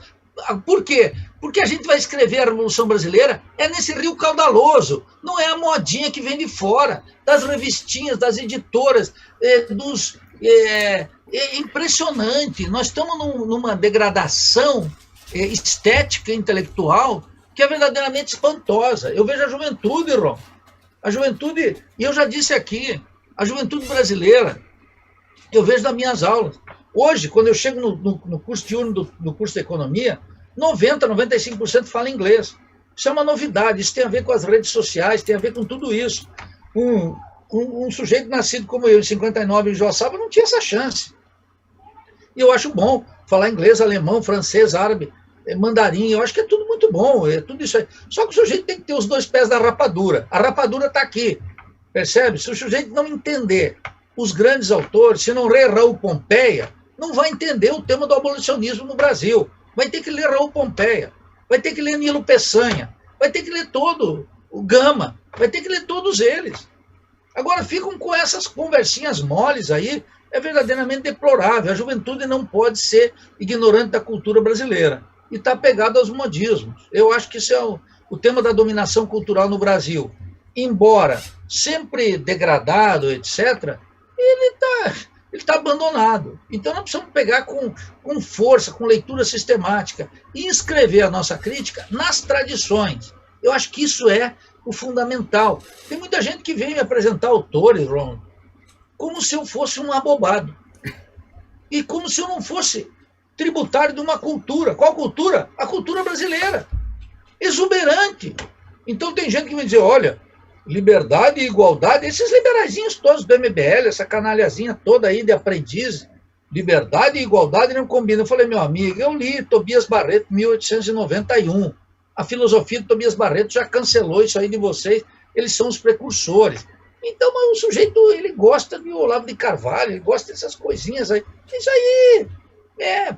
Por quê? Porque a gente vai escrever a Revolução Brasileira nesse rio caudaloso, não é a modinha que vem de fora, das revistinhas, das editoras, é impressionante. Nós estamos numa degradação estética e intelectual que é verdadeiramente espantosa. Eu vejo a juventude, Ron, a juventude, e eu já disse aqui, a juventude brasileira, eu vejo nas minhas aulas. Hoje, quando eu chego no curso diurno do curso de economia, 95% fala inglês. Isso é uma novidade, isso tem a ver com as redes sociais, tem a ver com tudo isso. Um sujeito nascido como eu, em 59, em Joaçaba, não tinha essa chance. E eu acho bom falar inglês, alemão, francês, árabe, mandarim, eu acho que é tudo muito bom, é tudo isso aí. Só que o sujeito tem que ter os dois pés da rapadura. A rapadura está aqui, percebe? Se o sujeito não entender os grandes autores, se não ler Raul Pompeia, não vai entender o tema do abolicionismo no Brasil. Vai ter que ler Raul Pompeia, vai ter que ler Nilo Peçanha, vai ter que ler todo o Gama, vai ter que ler todos eles. Agora ficam com essas conversinhas moles aí, é verdadeiramente deplorável. A juventude não pode ser ignorante da cultura brasileira e está pegado aos modismos. Eu acho que isso é o tema da dominação cultural no Brasil. Embora sempre degradado, etc., ele está abandonado. Então, nós precisamos pegar com força, com leitura sistemática, e escrever a nossa crítica nas tradições. Eu acho que isso é o fundamental. Tem muita gente que vem me apresentar autores, Ron, como se eu fosse um abobado. E como se eu não fosse tributário de uma cultura. Qual cultura? A cultura brasileira. Exuberante. Então, tem gente que me diz, olha, liberdade e igualdade, esses liberaizinhos todos do MBL, essa canalhazinha toda aí de aprendiz, liberdade e igualdade não combinam. Eu falei, meu amigo, eu li Tobias Barreto, 1891. A filosofia de Tobias Barreto já cancelou isso aí de vocês, eles são os precursores. Então, o sujeito, ele gosta de Olavo de Carvalho, ele gosta dessas coisinhas aí. Isso aí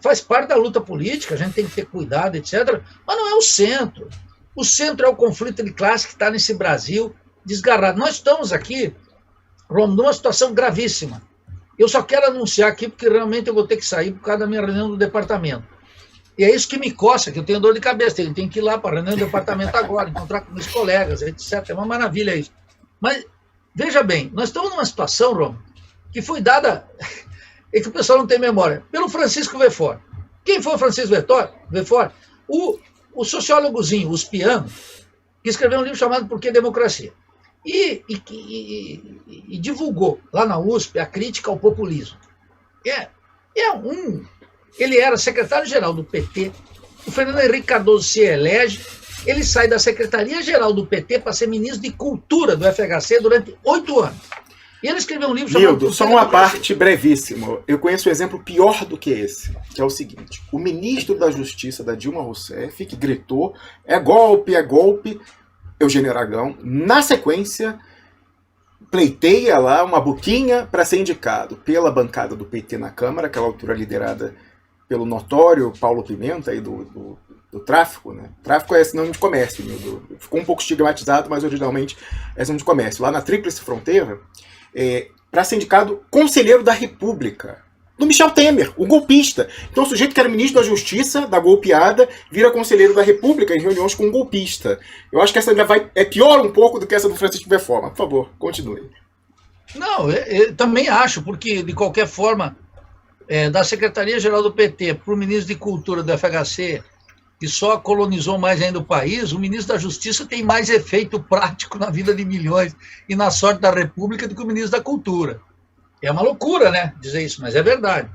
faz parte da luta política, a gente tem que ter cuidado, etc. Mas não é o centro. O centro é o conflito de classe que está nesse Brasil desgarrado. Nós estamos aqui, numa situação gravíssima. Eu só quero anunciar aqui, porque realmente eu vou ter que sair por causa da minha reunião do departamento. E é isso que me coça, que eu tenho dor de cabeça. Eu tenho que ir lá para a reunião do departamento agora, encontrar com meus colegas, etc. É uma maravilha isso. Mas, veja bem, nós estamos numa situação, Rom, que foi dada, e que o pessoal não tem memória, pelo Francisco Vefort. Quem foi o Francisco Vefort? O sociólogozinho, o Uspiano, que escreveu um livro chamado Por que Democracia? E divulgou lá na USP a crítica ao populismo. Ele era secretário-geral do PT, o Fernando Henrique Cardoso se elege, ele sai da secretaria-geral do PT para ser ministro de Cultura do FHC durante 8 anos. E ele escreveu um livro chamado... Nildo, só uma parte brevíssima. Eu conheço um exemplo pior do que esse, que é o seguinte. O ministro da Justiça da Dilma Rousseff, que gritou, é golpe, Eugênio Aragão, na sequência, pleiteia lá uma boquinha para ser indicado pela bancada do PT na Câmara, aquela altura liderada pelo notório Paulo Pimenta, aí do tráfico, né? Tráfico é sinônimo de comércio, Nildo. Ficou um pouco estigmatizado, mas originalmente é sinônimo de comércio. Lá na Tríplice Fronteira, para ser indicado conselheiro da República, do Michel Temer, o golpista. Então o sujeito que era ministro da Justiça, da golpeada, vira conselheiro da República em reuniões com um golpista. Eu acho que essa ainda é pior um pouco do que essa do Francisco Vefort. Por favor, continue. Não, eu também acho, porque de qualquer forma, da Secretaria-Geral do PT para o ministro de Cultura do FHC, que só colonizou mais ainda o país, o ministro da Justiça tem mais efeito prático na vida de milhões e na sorte da República do que o ministro da Cultura. É uma loucura, né, dizer isso, mas é verdade.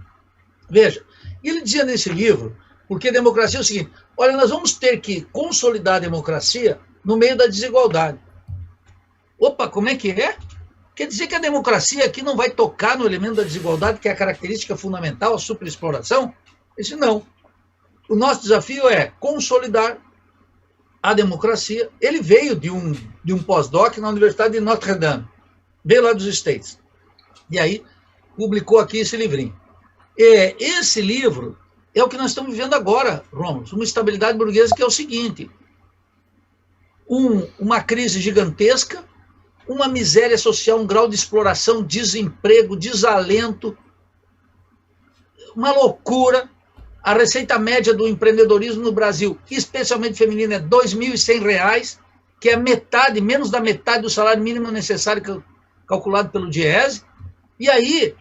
Veja, ele dizia nesse livro, porque democracia é o seguinte, olha, nós vamos ter que consolidar a democracia no meio da desigualdade. Opa, como é que é? Quer dizer que a democracia aqui não vai tocar no elemento da desigualdade, que é a característica fundamental, a superexploração? Esse não. O nosso desafio é consolidar a democracia. Ele veio de um pós-doc na Universidade de Notre Dame, veio lá dos States. E aí publicou aqui esse livrinho. Esse livro é o que nós estamos vivendo agora, Rômulo, uma estabilidade burguesa que é o seguinte. uma crise gigantesca, uma miséria social, um grau de exploração, desemprego, desalento, uma loucura. A receita média do empreendedorismo no Brasil, especialmente feminino, é R$ 2.100, que é metade, menos da metade do salário mínimo necessário calculado pelo Diese. E aí,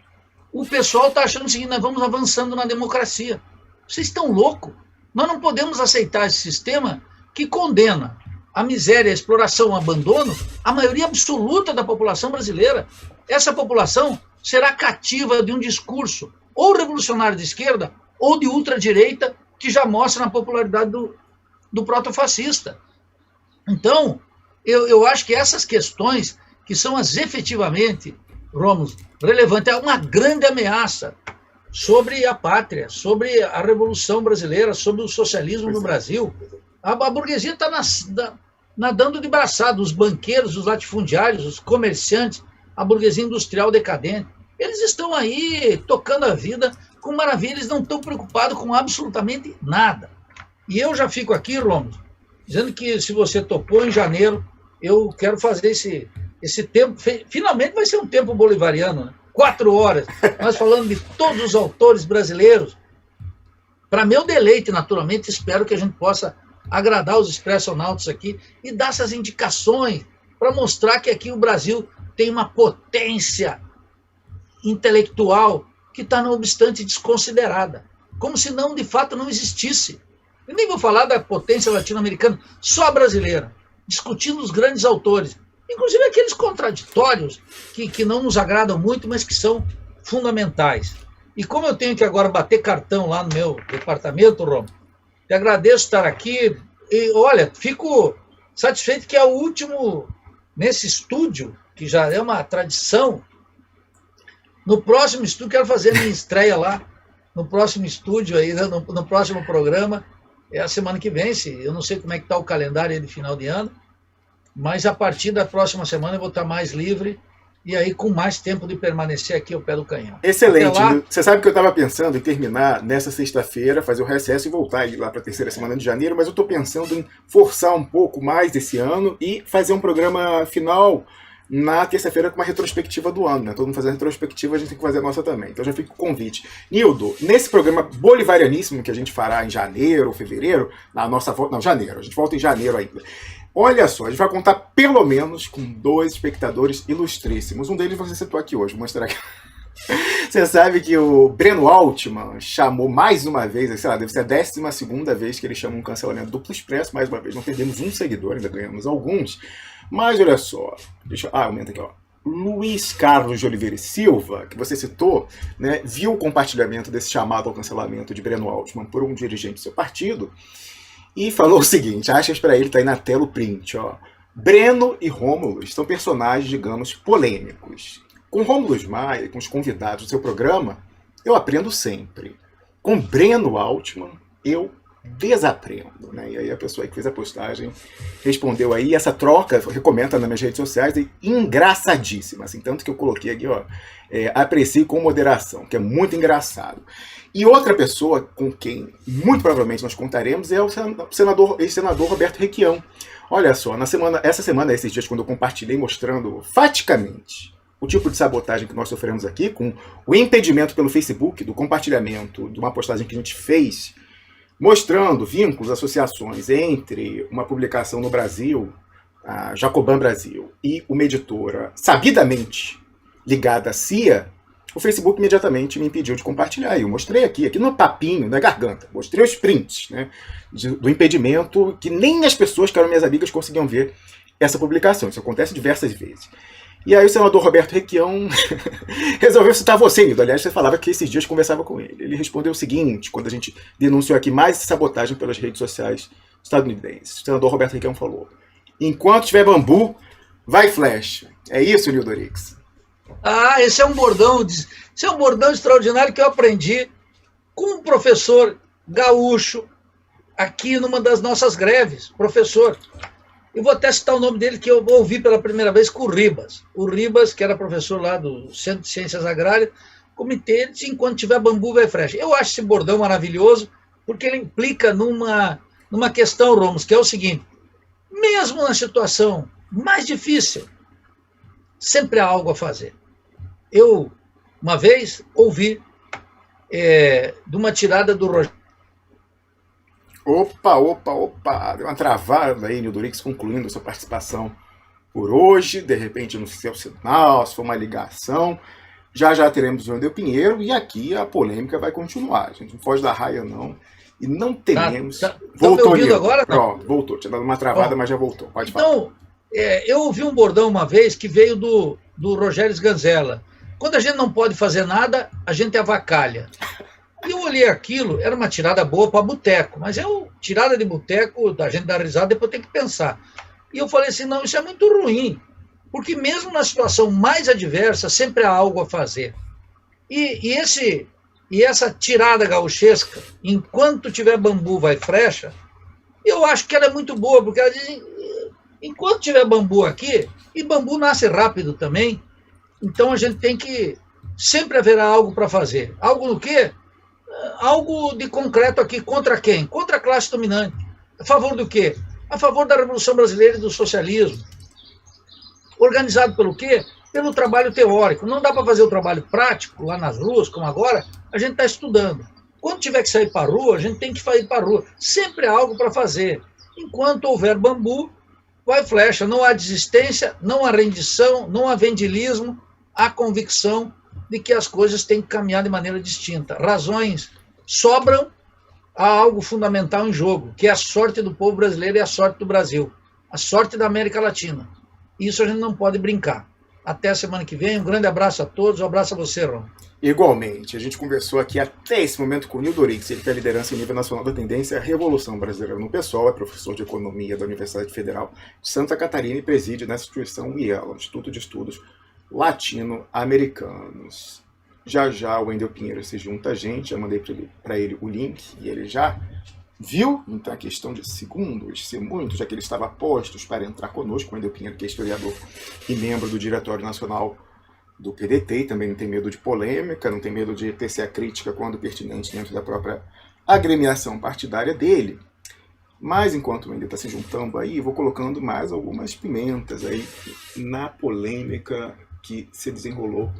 o pessoal está achando o seguinte: nós vamos avançando na democracia. Vocês estão loucos? Nós não podemos aceitar esse sistema que condena a miséria, a exploração, o abandono, a maioria absoluta da população brasileira. Essa população será cativa de um discurso ou revolucionário de esquerda ou de ultradireita, que já mostra na popularidade do protofascista. Então, eu acho que essas questões, que são as efetivamente, Rômulo, relevantes, é uma grande ameaça sobre a pátria, sobre a Revolução Brasileira, sobre o socialismo no Brasil. A burguesia está nadando de braçada, os banqueiros, os latifundiários, os comerciantes, a burguesia industrial decadente. Eles estão aí tocando a vida com maravilha, eles não estão preocupados com absolutamente nada. E eu já fico aqui, Rômulo, dizendo que se você topou em janeiro, eu quero fazer esse tempo, finalmente vai ser um tempo bolivariano, né? 4 horas, nós falando de todos os autores brasileiros. Para meu deleite, naturalmente, espero que a gente possa agradar os expressonautas aqui e dar essas indicações para mostrar que aqui o Brasil tem uma potência intelectual que está, não obstante, desconsiderada, como se não, de fato, não existisse. Eu nem vou falar da potência latino-americana, só brasileira, discutindo os grandes autores, inclusive aqueles contraditórios que não nos agradam muito, mas que são fundamentais. E como eu tenho que agora bater cartão lá no meu departamento, Romulo, te agradeço estar aqui e, olha, fico satisfeito que é o último nesse estúdio, que já é uma tradição. No próximo estúdio, quero fazer minha estreia lá, no próximo estúdio, aí, no próximo programa, é a semana que vem, eu não sei como é que está o calendário aí de final de ano, mas a partir da próxima semana eu vou estar mais livre e aí com mais tempo de permanecer aqui ao pé do canhão. Excelente. Lá... Você sabe que eu estava pensando em terminar nessa sexta-feira, fazer o recesso e voltar lá para a terceira semana de janeiro, mas eu estou pensando em forçar um pouco mais esse ano e fazer um programa final na terça-feira com uma retrospectiva do ano, né? Todo mundo fazendo retrospectiva, a gente tem que fazer a nossa também. Então já fica o convite. Nildo, nesse programa bolivarianíssimo que a gente fará em janeiro ou fevereiro, na nossa volta... Não, janeiro. A gente volta em janeiro ainda. Olha só, a gente vai contar pelo menos com 2 espectadores ilustríssimos. Um deles você citou aqui hoje, vou mostrar aqui. Você sabe que o Breno Altman chamou mais uma vez, sei lá, deve ser a 12ª vez que ele chama um cancelamento duplo expresso, mais uma vez. Não perdemos um seguidor, ainda ganhamos alguns. Mas olha só, aumenta aqui, ó. Luiz Carlos de Oliveira e Silva, que você citou, né, viu o compartilhamento desse chamado ao cancelamento de Breno Altman por um dirigente do seu partido e falou o seguinte, achas para ele, tá aí na tela o print, ó. Breno e Rômulo são personagens, digamos, polêmicos. Com Rômulo Maia, com os convidados do seu programa, eu aprendo sempre. Com Breno Altman, eu desaprendo, né? E aí a pessoa que fez a postagem respondeu aí, essa troca, recomenda nas minhas redes sociais, é engraçadíssima, assim, tanto que eu coloquei aqui, ó, aprecie com moderação, que é muito engraçado. E outra pessoa com quem muito provavelmente nós contaremos é o ex-senador Roberto Requião. Olha só, essa semana, esses dias, quando eu compartilhei mostrando faticamente o tipo de sabotagem que nós sofremos aqui, com o impedimento pelo Facebook do compartilhamento de uma postagem que a gente fez, mostrando vínculos, associações entre uma publicação no Brasil, a Jacobam Brasil, e uma editora sabidamente ligada à CIA, o Facebook imediatamente me impediu de compartilhar. Eu mostrei aqui no papinho, na garganta, mostrei os prints, né, do impedimento, que nem as pessoas que eram minhas amigas conseguiam ver essa publicação. Isso acontece diversas vezes. E aí o senador Roberto Requião resolveu citar você, Nildo. Aliás, você falava que esses dias conversava com ele. Ele respondeu o seguinte, quando a gente denunciou aqui mais sabotagem pelas redes sociais estadunidenses. O senador Roberto Requião falou: enquanto tiver bambu, vai flash. É isso, Nildo Orix? Esse é um bordão extraordinário que eu aprendi com um professor gaúcho aqui numa das nossas greves, professor. Eu vou até citar o nome dele, que eu ouvi pela primeira vez com o Ribas. O Ribas, que era professor lá do Centro de Ciências Agrárias, comitê, ele disse, enquanto tiver bambu, vai frecha. Eu acho esse bordão maravilhoso, porque ele implica numa questão, Romos, que é o seguinte: mesmo na situação mais difícil, sempre há algo a fazer. Eu, uma vez, ouvi de uma tirada do Rogério. Opa, deu uma travada aí, Nildo Rix, concluindo sua participação por hoje, de repente no seu sinal, se for uma ligação. Já teremos o Wendel Pinheiro e aqui a polêmica vai continuar. A gente não pode dar raia, não. E não tememos. Voltou, me ouvindo agora? Pronto, voltou. Tinha dado uma travada, mas já voltou. Pode falar. Então, eu ouvi um bordão uma vez que veio do Rogério Sganzella. Quando a gente não pode fazer nada, a gente avacalha. E eu olhei aquilo, era uma tirada boa para boteco, mas tirada de boteco, da gente dar risada, depois tem que pensar. E eu falei assim, não, isso é muito ruim, porque mesmo na situação mais adversa, sempre há algo a fazer. E essa tirada gauchesca, enquanto tiver bambu vai flecha, eu acho que ela é muito boa, porque ela diz, enquanto tiver bambu aqui, e bambu nasce rápido também, então a gente tem que, sempre haverá algo para fazer. Algo do quê? Algo de concreto aqui. Contra quem? Contra a classe dominante. A favor do quê? A favor da Revolução Brasileira e do socialismo. Organizado pelo quê? Pelo trabalho teórico. Não dá para fazer o trabalho prático lá nas ruas, como agora, a gente está estudando. Quando tiver que sair para a rua, a gente tem que sair para a rua. Sempre há algo para fazer. Enquanto houver bambu, vai flecha. Não há desistência, não há rendição, não há vendilismo, há convicção de que as coisas têm que caminhar de maneira distinta. Razões sobram, há algo fundamental em jogo, que é a sorte do povo brasileiro e a sorte do Brasil, a sorte da América Latina. Isso a gente não pode brincar. Até a semana que vem, um grande abraço a todos, um abraço a você, Ron. Igualmente, a gente conversou aqui até esse momento com o Nildo Rix, ele tem a liderança em nível nacional da tendência à Revolução Brasileira no PSOL, é professor de Economia da Universidade Federal de Santa Catarina e preside nessa instituição IELA, Instituto de Estudos Latino-Americanos. Já o Wendel Pinheiro se junta a gente, já mandei para ele o link e ele já viu, então a questão de segundos, se muito, já que ele estava postos para entrar conosco, o Wendel Pinheiro, que é historiador e membro do Diretório Nacional do PDT, e também não tem medo de polêmica, não tem medo de tecer a crítica quando pertinente dentro da própria agremiação partidária dele. Mas enquanto o Wendel está se juntando aí, vou colocando mais algumas pimentas aí na polêmica que se desenrolou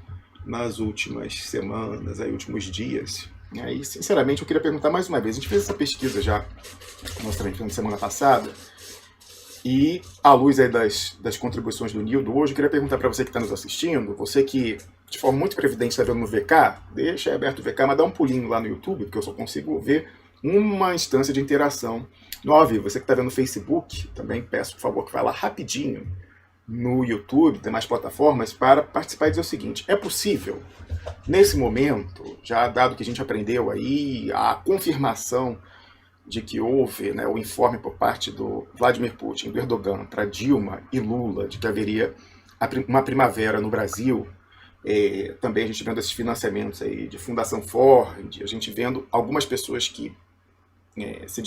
nas últimas semanas, aí, últimos dias. E aí, sinceramente, eu queria perguntar mais uma vez. A gente fez essa pesquisa já, mostrando na semana passada, e à luz aí das contribuições do Nildo hoje, eu queria perguntar para você que está nos assistindo, você que de forma muito previdente está vendo no VK, deixa aí aberto o VK, mas dá um pulinho lá no YouTube, porque eu só consigo ver uma instância de interação no ao vivo. Você que está vendo no Facebook, também peço, por favor, que vá lá rapidinho no YouTube, tem mais plataformas, para participar e dizer o seguinte: é possível, nesse momento, já dado que a gente aprendeu aí, a confirmação de que houve, né, o informe por parte do Vladimir Putin, do Erdogan, para Dilma e Lula, de que haveria uma primavera no Brasil, também a gente vendo esses financiamentos aí de Fundação Ford, a gente vendo algumas pessoas que se